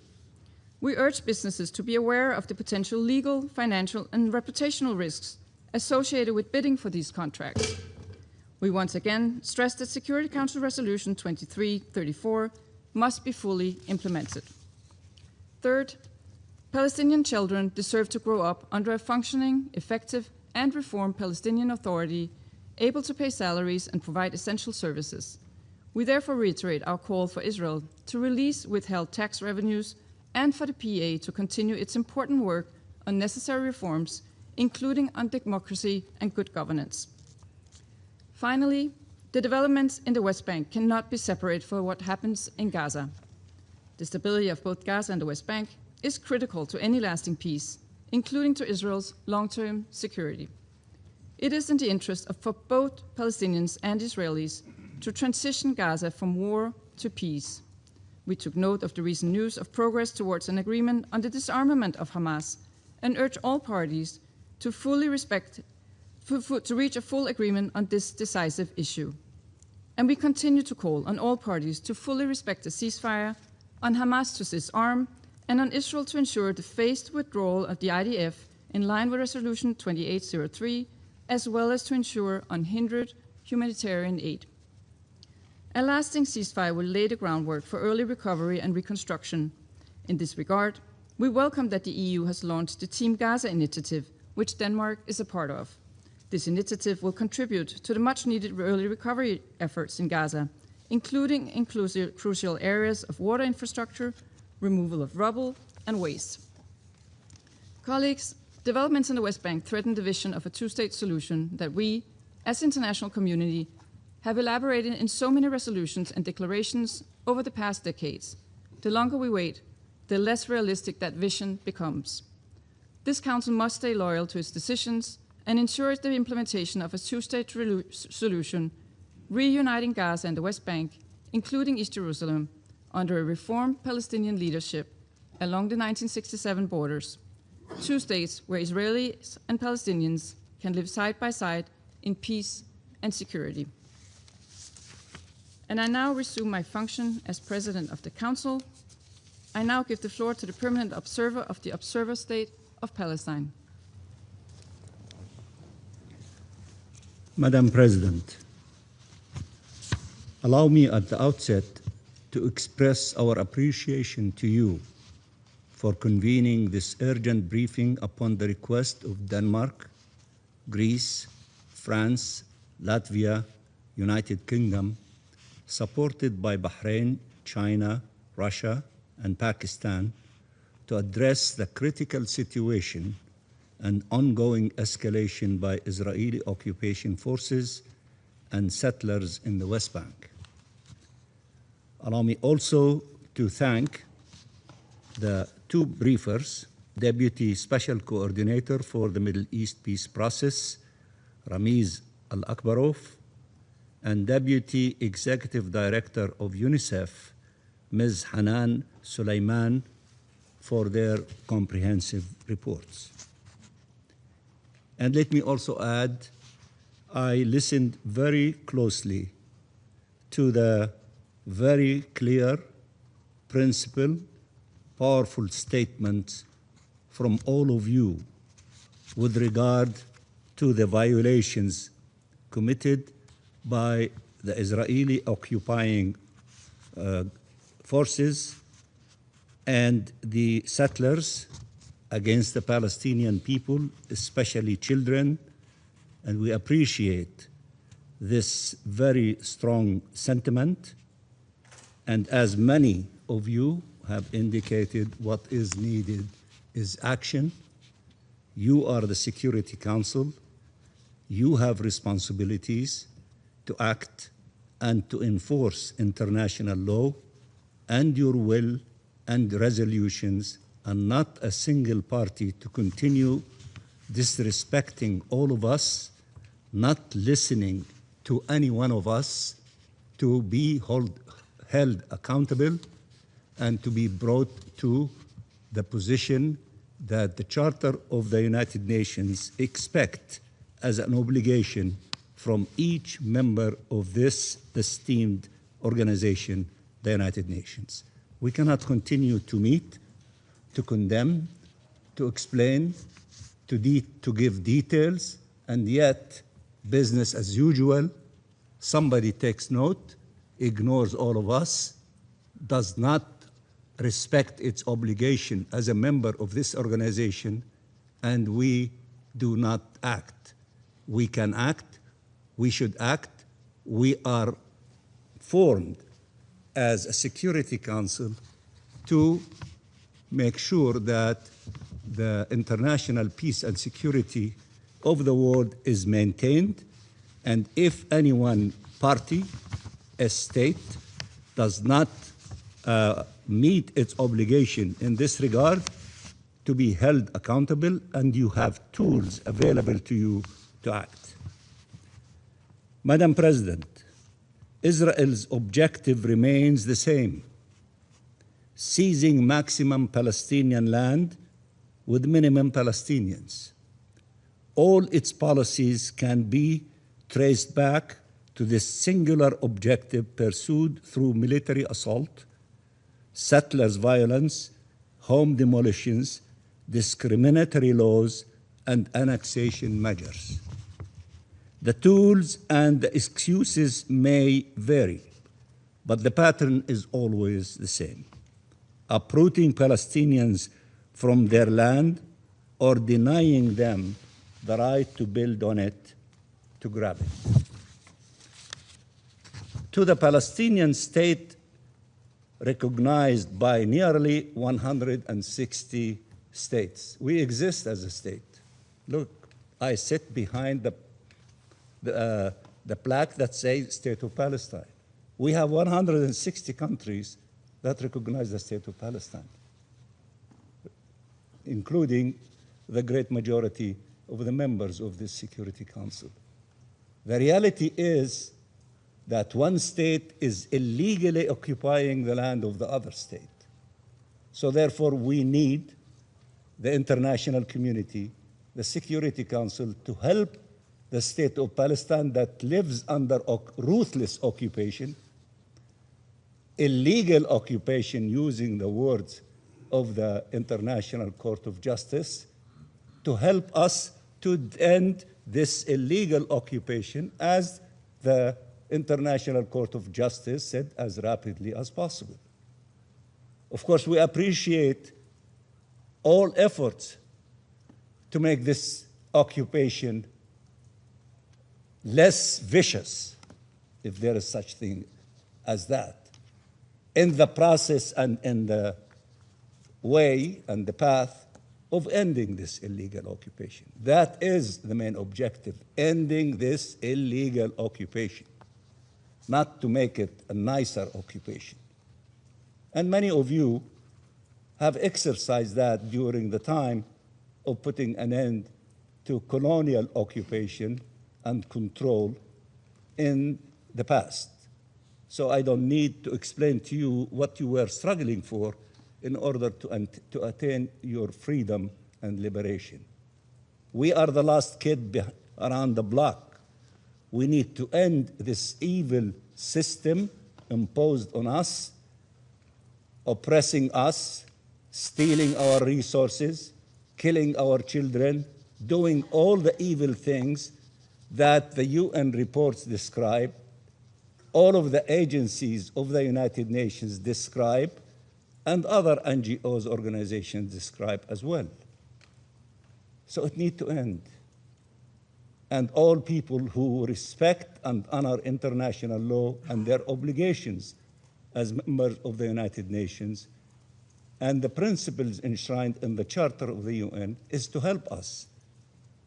We urge businesses to be aware of the potential legal, financial, and reputational risks associated with bidding for these contracts. We once again stress that Security Council Resolution 2334 must be fully implemented. Third, Palestinian children deserve to grow up under a functioning, effective, and reformed Palestinian Authority able to pay salaries and provide essential services. We therefore reiterate our call for Israel to release withheld tax revenues and for the PA to continue its important work on necessary reforms, including on democracy and good governance. Finally, the developments in the West Bank cannot be separated from what happens in Gaza. The stability of both Gaza and the West Bank is critical to any lasting peace, including to Israel's long-term security. It is in the interest for both Palestinians and Israelis to transition Gaza from war to peace. We took note of the recent news of progress towards an agreement on the disarmament of Hamas and urge all parties to reach a full agreement on this decisive issue. And we continue to call on all parties to fully respect the ceasefire, on Hamas to disarm, and on Israel to ensure the phased withdrawal of the IDF in line with Resolution 2803, as well as to ensure unhindered humanitarian aid. A lasting ceasefire will lay the groundwork for early recovery and reconstruction. In this regard, we welcome that the EU has launched the Team Gaza initiative, which Denmark is a part of. This initiative will contribute to the much-needed early recovery efforts in Gaza, including crucial areas of water infrastructure, removal of rubble, and waste. Colleagues, developments in the West Bank threaten the vision of a two-state solution that we, as international community, have elaborated in so many resolutions and declarations over the past decades. The longer we wait, the less realistic that vision becomes. This Council must stay loyal to its decisions and ensure the implementation of a two-state solution, reuniting Gaza and the West Bank, including East Jerusalem, under a reformed Palestinian leadership along the 1967 borders. Two states where Israelis and Palestinians can live side by side in peace and security. And I now resume my function as President of the Council. I now give the floor to the Permanent Observer of the Observer State of Palestine. Madam President, allow me at the outset to express our appreciation to you for convening this urgent briefing upon the request of Denmark, Greece, France, Latvia, United Kingdom, supported by Bahrain, China, Russia, and Pakistan, to address the critical situation and ongoing escalation by Israeli occupation forces and settlers in the West Bank. Allow me also to thank the two briefers, Deputy Special Coordinator for the Middle East Peace Process, Ramiz Al-Akbarov, and Deputy Executive Director of UNICEF, Ms. Hanan Suleiman, for their comprehensive reports. And let me also add, I listened very closely to the very clear, principled, powerful statements from all of you with regard to the violations committed by the Israeli occupying forces and the settlers against the Palestinian people, especially children, and we appreciate this very strong sentiment. And as many of you have indicated, what is needed is action. You are the Security Council. You have responsibilities to act and to enforce international law and your will and resolutions, and not a single party to continue disrespecting all of us, not listening to any one of us, to be held accountable and to be brought to the position that the Charter of the United Nations expect as an obligation from each member of this esteemed organization, the United Nations. We cannot continue to meet, to condemn, to explain, to give details, and yet business as usual, somebody takes note, ignores all of us, does not respect its obligation as a member of this organization, and we do not act. We can act, we should act. We are formed as a Security Council to make sure that the international peace and security of the world is maintained, and if any one party, a state, does not meet its obligation in this regard, to be held accountable, and you have tools available to you to act. Madam President, Israel's objective remains the same: seizing maximum Palestinian land with minimum Palestinians. All its policies can be traced back to this singular objective pursued through military assault, settlers' violence, home demolitions, discriminatory laws, and annexation measures. The tools and the excuses may vary, but the pattern is always the same: uprooting Palestinians from their land or denying them the right to build on it, to grab it. To the Palestinian state recognized by nearly 160 states. We exist as a state. Look, I sit behind the plaque that says State of Palestine. We have 160 countries that recognize the State of Palestine, including the great majority of the members of this Security Council. The reality is that one state is illegally occupying the land of the other state. So therefore, we need the international community, the Security Council, to help the State of Palestine that lives under ruthless occupation, illegal occupation, using the words of the International Court of Justice, to help us to end this illegal occupation, as the International Court of Justice said, as rapidly as possible. Of course, we appreciate all efforts to make this occupation less vicious, if there is such thing as that, in the process and in the way and the path of ending this illegal occupation. That is the main objective: ending this illegal occupation, not to make it a nicer occupation. And many of you have exercised that during the time of putting an end to colonial occupation and control in the past. So I don't need to explain to you what you were struggling for in order to attain your freedom and liberation. We are the last kid around the block. We need to end this evil system imposed on us, oppressing us, stealing our resources, killing our children, doing all the evil things that the UN reports describe, all of the agencies of the United Nations describe, and other NGOs, organizations describe as well. So it needs to end. And all people who respect and honor international law and their obligations as members of the United Nations and the principles enshrined in the Charter of the UN is to help us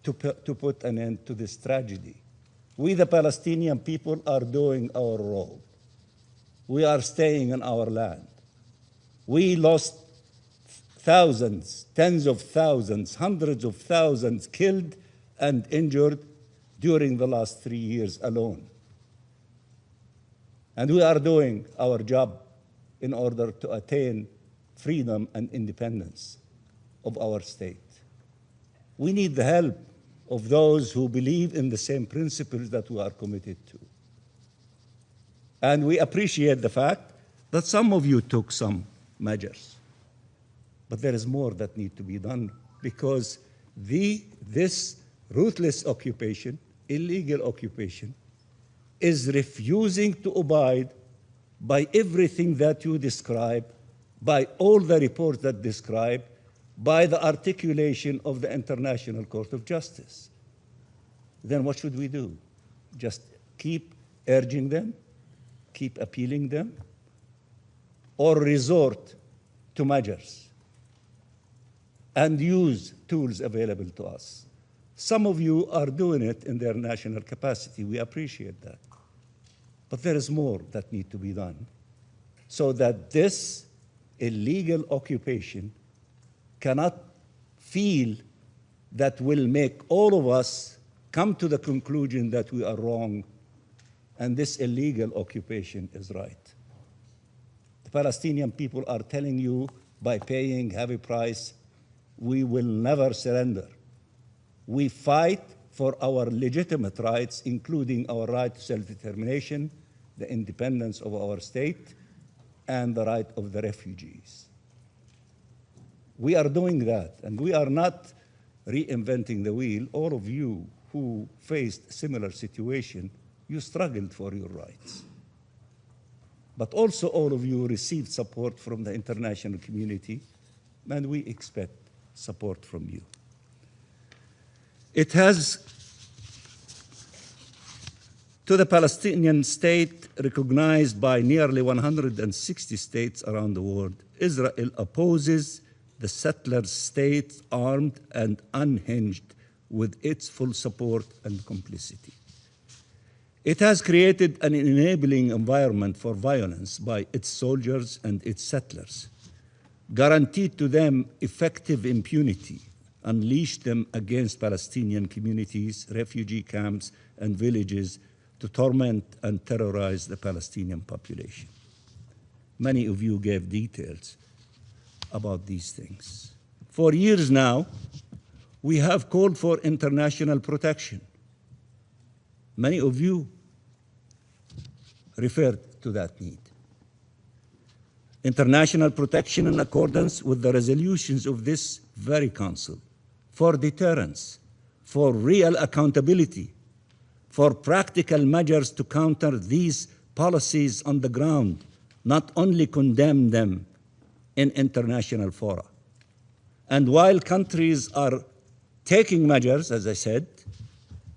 to put an end to this tragedy. We, the Palestinian people, are doing our role. We are staying in our land. We lost thousands, tens of thousands, hundreds of thousands killed and injured during the last 3 years alone. And we are doing our job in order to attain freedom and independence of our state. We need the help of those who believe in the same principles that we are committed to. And we appreciate the fact that some of you took some measures. But there is more that needs to be done, because this ruthless occupation, illegal occupation, is refusing to abide by everything that you describe, by all the reports that describe, by the articulation of the International Court of Justice. Then what should we do? Just keep urging them, keep appealing them, or resort to measures and use tools available to us. Some of you are doing it in their national capacity. We appreciate that. But there is more that needs to be done so that this illegal occupation cannot feel that will make all of us come to the conclusion that we are wrong and this illegal occupation is right. The Palestinian people are telling you by paying heavy price, we will never surrender. We fight for our legitimate rights, including our right to self-determination, the independence of our state, and the right of the refugees. We are doing that, and we are not reinventing the wheel. All of you who faced similar situation, you struggled for your rights. But also all of you received support from the international community, and we expect support from you. It has, to the Palestinian state recognized by nearly 160 states around the world, Israel opposes the settler state armed and unhinged with its full support and complicity. It has created an enabling environment for violence by its soldiers and its settlers, guaranteed to them effective impunity, unleashed them against Palestinian communities, refugee camps, and villages to torment and terrorize the Palestinian population. Many of you gave details about these things. For years now, we have called for international protection. Many of you referred to that need. International protection in accordance with the resolutions of this very council, for deterrence, for real accountability, for practical measures to counter these policies on the ground, not only condemn them in international fora. And while countries are taking measures, as I said,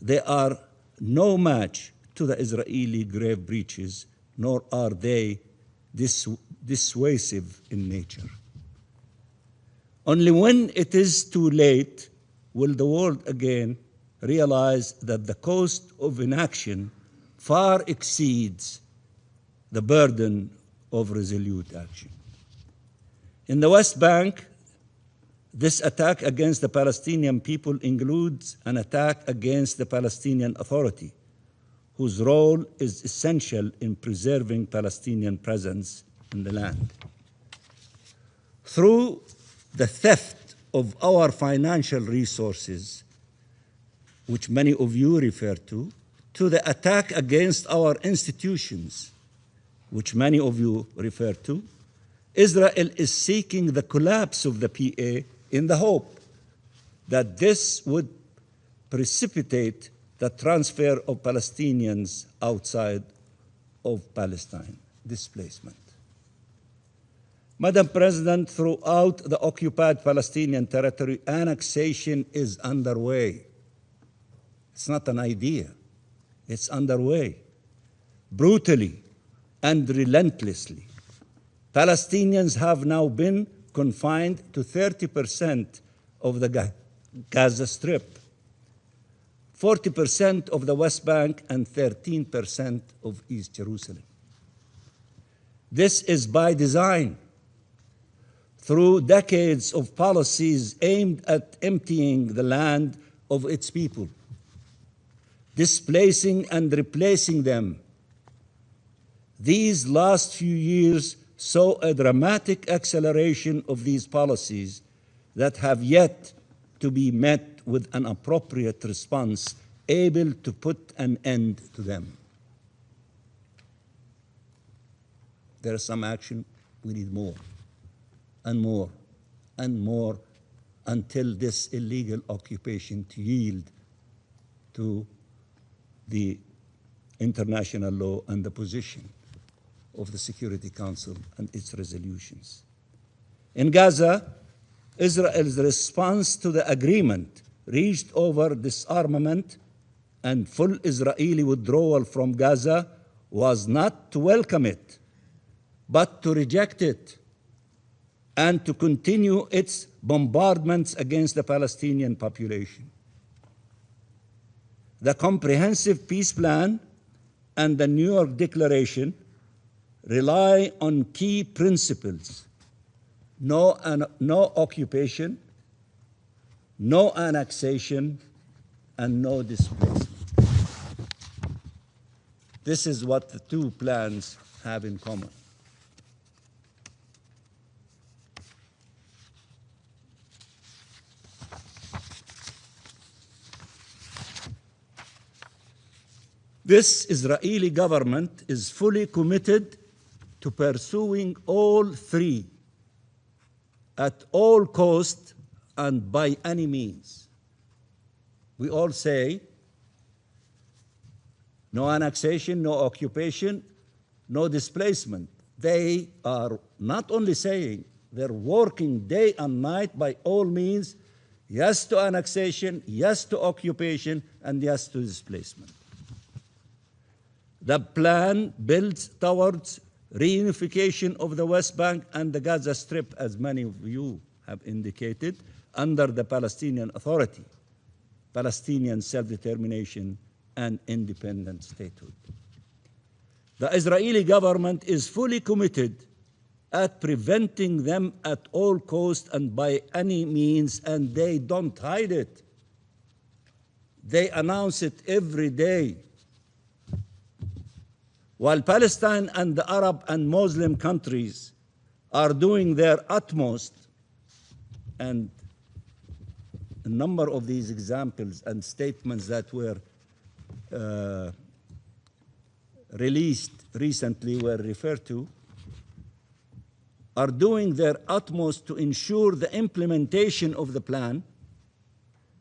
they are no match to the Israeli grave breaches, nor are they dissuasive in nature. Only when it is too late will the world again realize that the cost of inaction far exceeds the burden of resolute action. In the West Bank, this attack against the Palestinian people includes an attack against the Palestinian Authority, whose role is essential in preserving Palestinian presence in the land. Through the theft of our financial resources, which many of you refer to the attack against our institutions, which many of you refer to, Israel is seeking the collapse of the PA in the hope that this would precipitate the transfer of Palestinians outside of Palestine, displacement. Madam President, throughout the occupied Palestinian territory, annexation is underway. It's not an idea. It's underway, brutally and relentlessly. Palestinians have now been confined to 30% of the Gaza Strip, 40% of the West Bank, and 13% of East Jerusalem. This is by design, through decades of policies aimed at emptying the land of its people, displacing and replacing them. These last few years saw a dramatic acceleration of these policies that have yet to be met with an appropriate response able to put an end to them. There is some action. We need more and more and more until this illegal occupation to yield to the international law and the position of the Security Council and its resolutions. In Gaza, Israel's response to the agreement reached over disarmament and full Israeli withdrawal from Gaza was not to welcome it, but to reject it and to continue its bombardments against the Palestinian population. The Comprehensive Peace Plan and the New York Declaration rely on key principles: no occupation, no annexation, and no displacement. This is what the two plans have in common. This Israeli government is fully committed to pursuing all three at all cost and by any means. We all say no annexation, no occupation, no displacement. They are not only saying, they're working day and night by all means, yes to annexation, yes to occupation, and yes to displacement. The plan builds towards reunification of the West Bank and the Gaza Strip, as many of you have indicated, under the Palestinian Authority, Palestinian self-determination, and independent statehood. The Israeli government is fully committed at preventing them at all costs and by any means, and they don't hide it. They announce it every day. While Palestine and the Arab and Muslim countries are doing their utmost, and a number of these examples and statements that were released recently were referred to, are doing their utmost to ensure the implementation of the plan,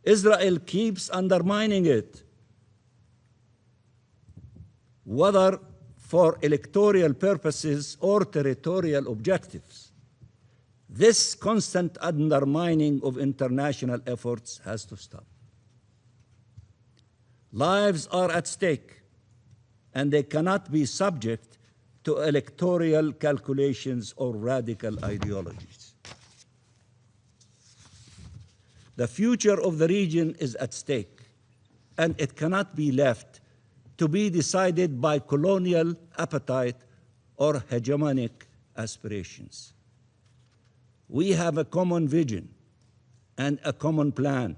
Israel keeps undermining it, whether for electoral purposes or territorial objectives. This constant undermining of international efforts has to stop. Lives are at stake, and they cannot be subject to electoral calculations or radical ideologies. The future of the region is at stake, and it cannot be left to be decided by colonial appetite or hegemonic aspirations. We have a common vision and a common plan,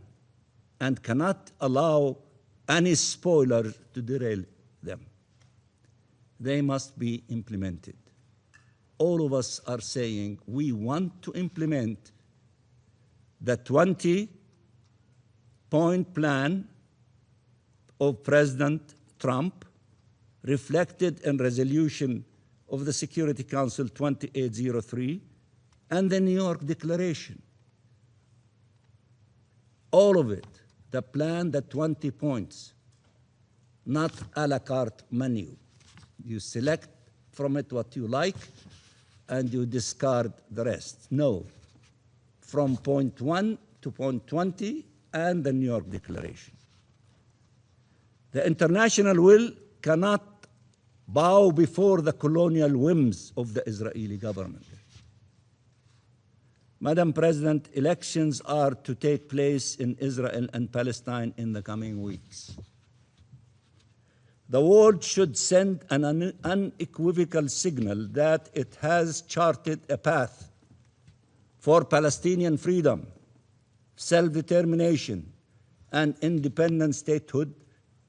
and cannot allow any spoiler to derail them. They must be implemented. All of us are saying we want to implement the 20-point plan of President Trump, reflected in resolution of the Security Council 2803 and the New York Declaration. All of it, the plan, the 20 points, not a la carte menu. You select from it what you like and you discard the rest. No, from point 1 to point 20 and the New York Declaration. The international will cannot bow before the colonial whims of the Israeli government. Madam President, elections are to take place in Israel and Palestine in the coming weeks. The world should send an unequivocal signal that it has charted a path for Palestinian freedom, self-determination, and independent statehood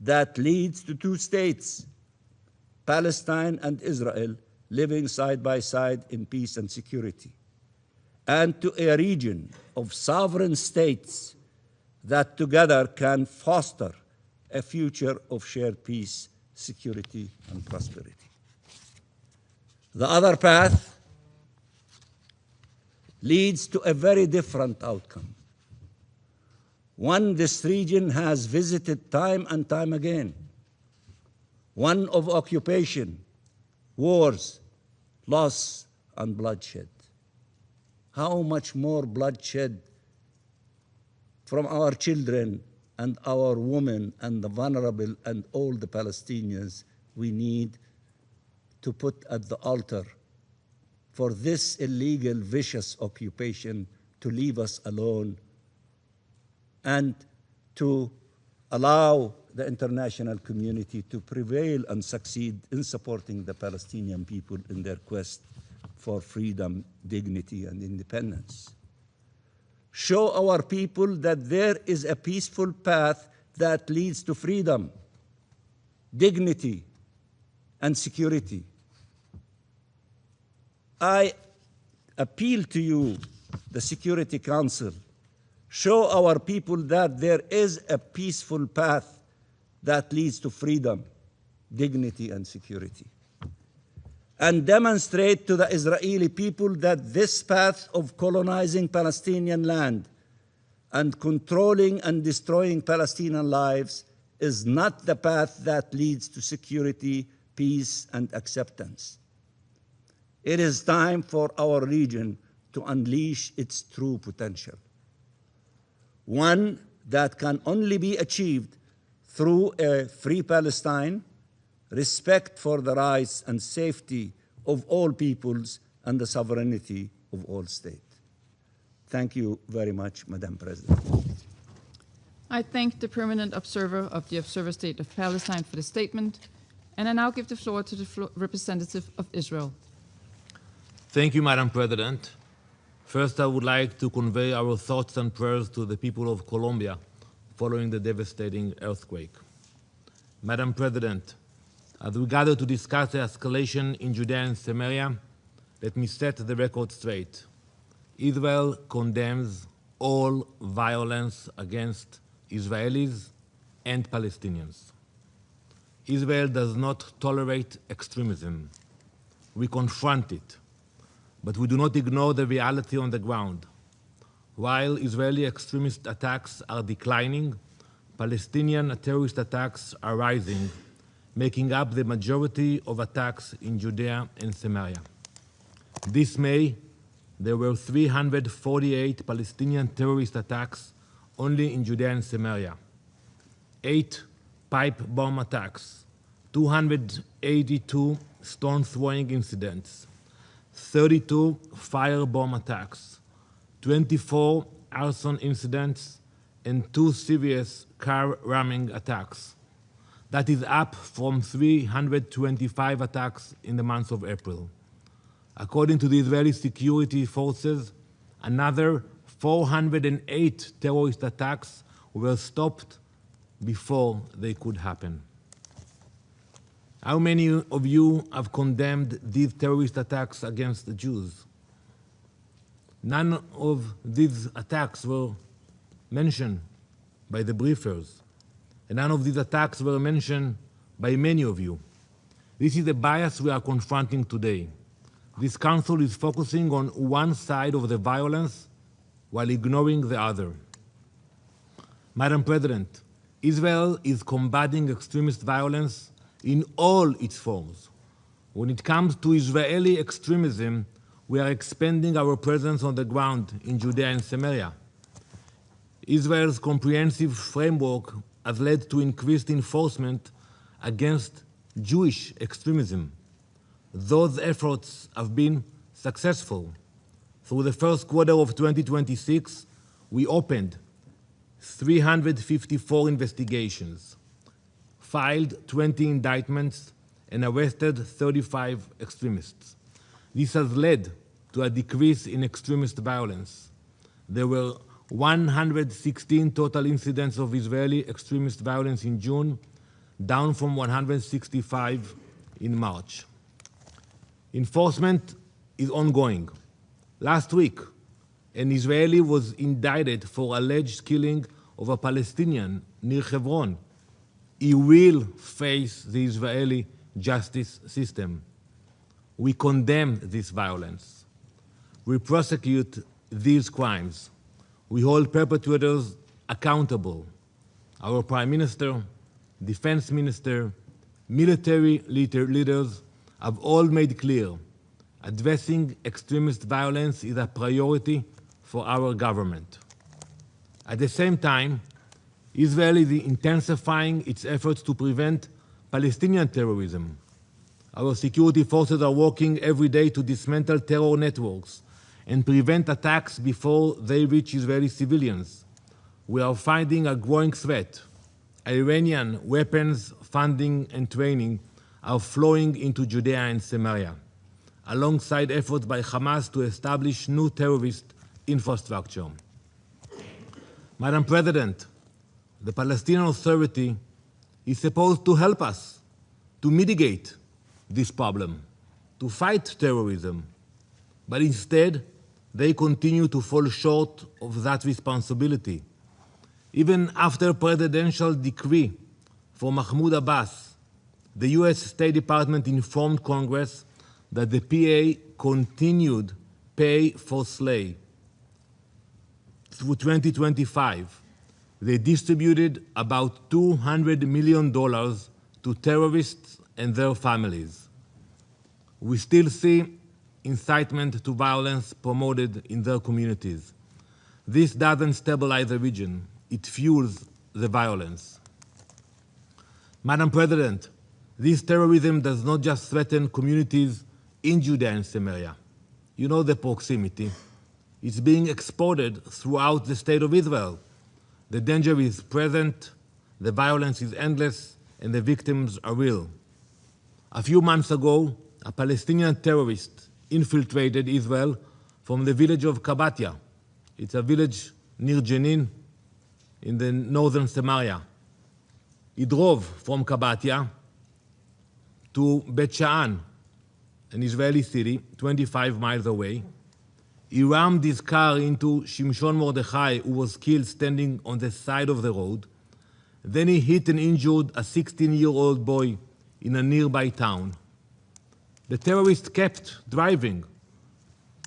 that leads to two states, Palestine and Israel, living side by side in peace and security, and to a region of sovereign states that together can foster a future of shared peace, security, and prosperity. The other path leads to a very different outcome, one this region has visited time and time again, one of occupation, wars, loss, and bloodshed. how much more bloodshed from our children and our women and the vulnerable and all the Palestinians we need to put at the altar for this illegal, vicious occupation to leave us alone and to allow the international community to prevail and succeed in supporting the Palestinian people in their quest for freedom, dignity, and independence. Show our people that there is a peaceful path that leads to freedom, dignity, and security. I appeal to you, the Security Council, show our people that there is a peaceful path that leads to freedom, dignity, and security. And demonstrate to the Israeli people that this path of colonizing Palestinian land and controlling and destroying Palestinian lives is not the path that leads to security, peace, and acceptance. It is time for our region to unleash its true potential, one that can only be achieved through a free Palestine, respect for the rights and safety of all peoples, and the sovereignty of all states. Thank you very much, Madam President. I thank the permanent observer of the Observer State of Palestine for the statement, and I now give the floor to the representative of Israel. Thank you, Madam President. First, I would like to convey our thoughts and prayers to the people of Colombia following the devastating earthquake. Madam President, as we gather to discuss the escalation in Judea and Samaria, let me set the record straight. Israel condemns all violence against Israelis and Palestinians. Israel does not tolerate extremism. We confront it, but we do not ignore the reality on the ground. While Israeli extremist attacks are declining, Palestinian terrorist attacks are rising, making up the majority of attacks in Judea and Samaria. This May, there were 348 Palestinian terrorist attacks only in Judea and Samaria, 8 pipe bomb attacks, 282 stone-throwing incidents, 32 firebomb attacks, 24 arson incidents, and 2 serious car ramming attacks. That is up from 325 attacks in the month of April. According to the Israeli security forces, another 408 terrorist attacks were stopped before they could happen. How many of you have condemned these terrorist attacks against the Jews? None of these attacks were mentioned by the briefers, and none of these attacks were mentioned by many of you. This is the bias we are confronting today. This council is focusing on one side of the violence while ignoring the other. Madam President, Israel is combating extremist violence in all its forms. When it comes to Israeli extremism, we are expanding our presence on the ground in Judea and Samaria. Israel's comprehensive framework has led to increased enforcement against Jewish extremism. Those efforts have been successful. Through the first quarter of 2026, we opened 354 investigations, filed 20 indictments, and arrested 35 extremists. This has led to a decrease in extremist violence. There were 116 total incidents of Israeli extremist violence in June, down from 165 in March. Enforcement is ongoing. Last week, an Israeli was indicted for alleged killing of a Palestinian near Hebron. He will face the Israeli justice system. We condemn this violence. We prosecute these crimes. We hold perpetrators accountable. Our Prime Minister, Defense Minister, military leaders have all made clear Addressing extremist violence is a priority for our government. At the same time, Israel is intensifying its efforts to prevent Palestinian terrorism. Our security forces are working every day to dismantle terror networks and prevent attacks before they reach Israeli civilians. We are finding a growing threat. Iranian weapons, funding, and training are flowing into Judea and Samaria, alongside efforts by Hamas to establish new terrorist infrastructure. Madam President, the Palestinian Authority is supposed to help us to mitigate this problem, to fight terrorism, but instead they continue to fall short of that responsibility. Even after a presidential decree for Mahmoud Abbas, the US State Department informed Congress that the PA continued pay for slay. Through 2025, they distributed about $200 million to terrorists and their families. We still see incitement to violence promoted in their communities. This doesn't stabilize the region, it fuels the violence. Madam President, this terrorism does not just threaten communities in Judea and Samaria. You know the proximity. It's being exported throughout the state of Israel. The danger is present, the violence is endless, and the victims are real. A few months ago, a Palestinian terrorist infiltrated Israel from the village of Kabatia. It's a village near Jenin in the northern Samaria. He drove from Kabatia to Bet Sha'an, an Israeli city 25 miles away. He rammed his car into Shimshon Mordechai, who was killed standing on the side of the road. Then he hit and injured a 16-year-old boy in a nearby town. The terrorist kept driving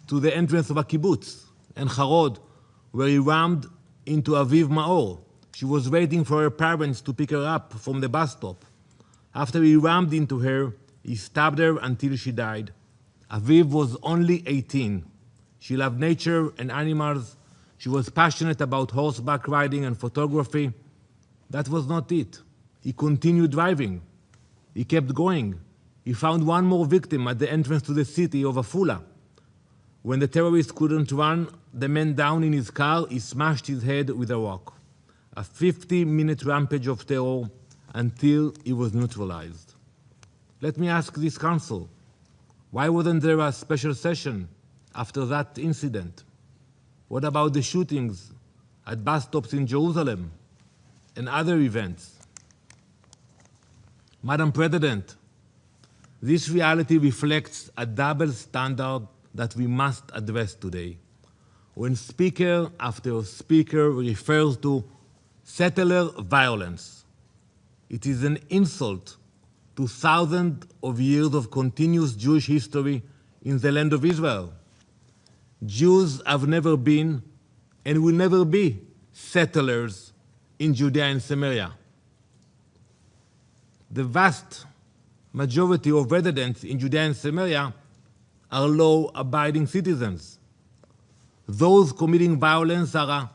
to the entrance of a kibbutz, En Harod, where he rammed into Aviv Maor. She was waiting for her parents to pick her up from the bus stop. After he rammed into her, he stabbed her until she died. Aviv was only 18. She loved nature and animals. She was passionate about horseback riding and photography. That was not it. He continued driving. He kept going. He found one more victim at the entrance to the city of Afula. When the terrorist couldn't run the man down in his car, he smashed his head with a rock. A 50-minute rampage of terror until he was neutralized. Let me ask this council, why wasn't there a special session after that incident? What about the shootings at bus stops in Jerusalem and other events? Madam President, this reality reflects a double standard that we must address today. When speaker after speaker refers to settler violence, it is an insult to thousands of years of continuous Jewish history in the land of Israel. Jews have never been and will never be settlers in Judea and Samaria. The vast majority of residents in Judea and Samaria are law-abiding citizens. Those committing violence are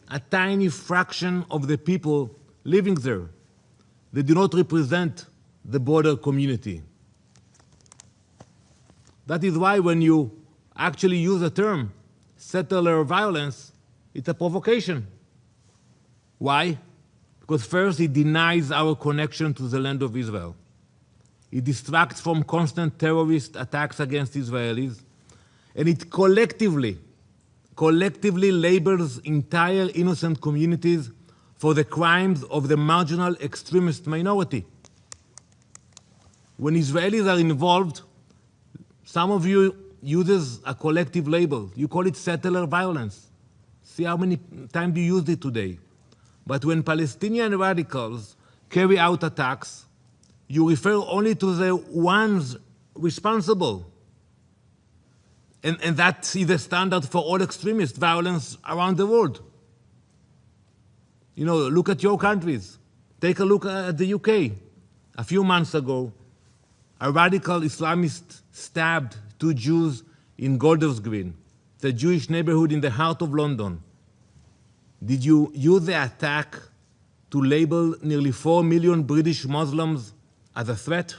a tiny fraction of the people living there. They do not represent the broader community. That is why when you actually use the term settler violence, it's a provocation. Why? Because first, it denies our connection to the land of Israel. It distracts from constant terrorist attacks against Israelis, and it collectively labels entire innocent communities for the crimes of the marginal extremist minority. When Israelis are involved, some of you uses a collective label. You call it settler violence. See how many times you used it today. But when Palestinian radicals carry out attacks, you refer only to the ones responsible. And that is the standard for all extremist violence around the world. You know, look at your countries. Take a look at the UK. A few months ago, a radical Islamist stabbed 2 Jews in Golders Green, the Jewish neighborhood in the heart of London. Did you use the attack to label nearly 4 million British Muslims as a threat?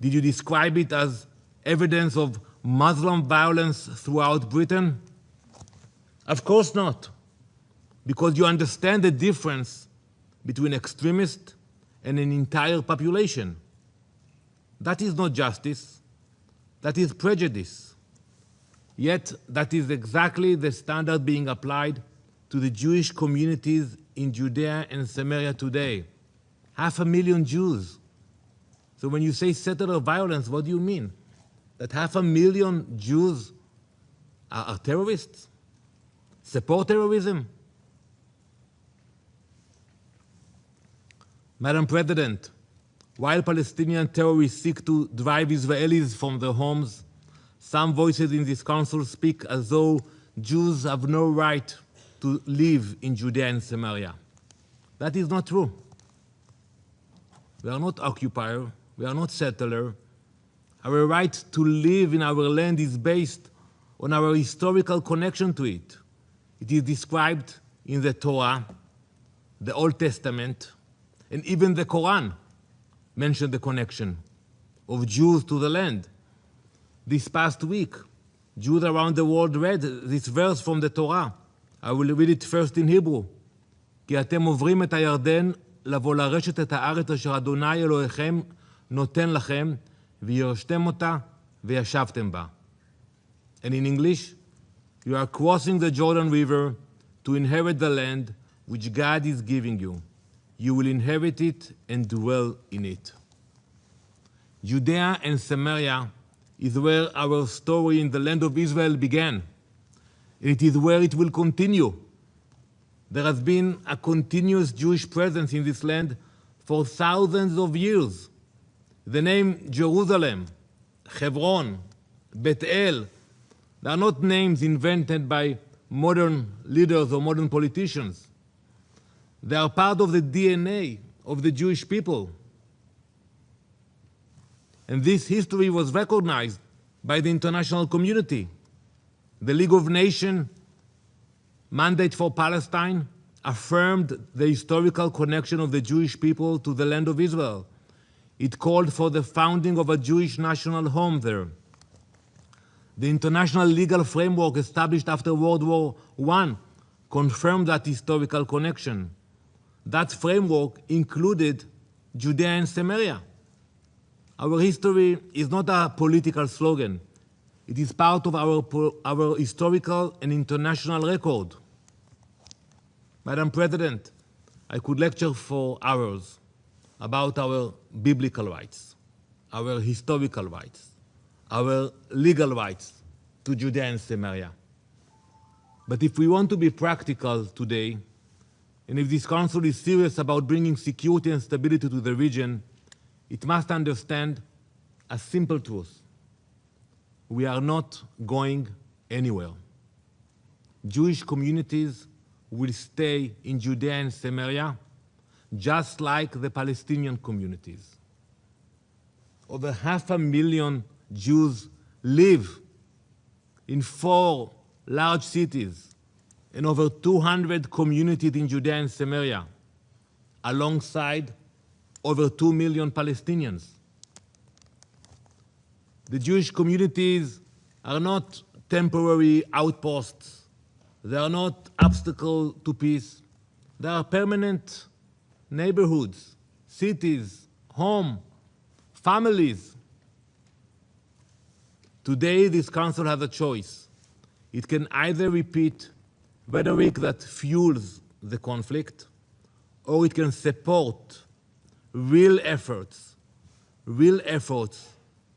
Did you describe it as evidence of Muslim violence throughout Britain? Of course not, because you understand the difference between extremists and an entire population. That is not justice, that is prejudice. Yet that is exactly the standard being applied to the Jewish communities in Judea and Samaria today. 500,000 Jews. So when you say settler violence, what do you mean? That 500,000 Jews are terrorists? Support terrorism? Madam President, while Palestinian terrorists seek to drive Israelis from their homes, some voices in this council speak as though Jews have no right to live in Judea and Samaria. That is not true. We are not occupier, we are not settler. Our right to live in our land is based on our historical connection to it. It is described in the Torah, the Old Testament, and even the Quran mentioned the connection of Jews to the land. This past week, Jews around the world read this verse from the Torah. I will read it first in Hebrew. כי אתם עוברים את הירדן לבוא לרשת את הארץ אשר אדוני אלוהיכם נותן לכם וירשתם אותה וישבתם בה. And in English, you are crossing the Jordan River to inherit the land which God is giving you. You will inherit it and dwell in it. Judea and Samaria is where our story in the land of Israel began. It is where it will continue. There has been a continuous Jewish presence in this land for thousands of years. The name Jerusalem, Hebron, Bethel, they are not names invented by modern leaders or modern politicians. They are part of the DNA of the Jewish people. And this history was recognized by the international community. The League of Nations mandate for Palestine affirmed the historical connection of the Jewish people to the land of Israel. It called for the founding of a Jewish national home there. The international legal framework established after World War I confirmed that historical connection. That framework included Judea and Samaria. Our history is not a political slogan. It is part of our historical and international record. Madam President, I could lecture for hours about our biblical rights, our historical rights, our legal rights to Judea and Samaria. But if we want to be practical today, and if this council is serious about bringing security and stability to the region, it must understand a simple truth. We are not going anywhere. Jewish communities will stay in Judea and Samaria, just like the Palestinian communities. Over 500,000 Jews live in 4 large cities and over 200 communities in Judea and Samaria, alongside over 2 million Palestinians. The Jewish communities are not temporary outposts. They are not obstacle to peace. They are permanent neighborhoods, cities, home, families. Today, this council has a choice. It can either repeat rhetoric that fuels the conflict, or it can support real efforts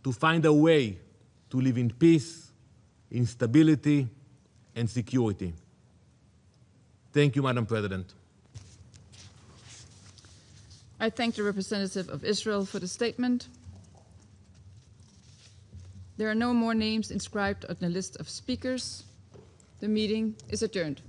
to find a way to live in peace, in stability, and security. Thank you, Madam President. I thank the representative of Israel for the statement. There are no more names inscribed on the list of speakers. The meeting is adjourned.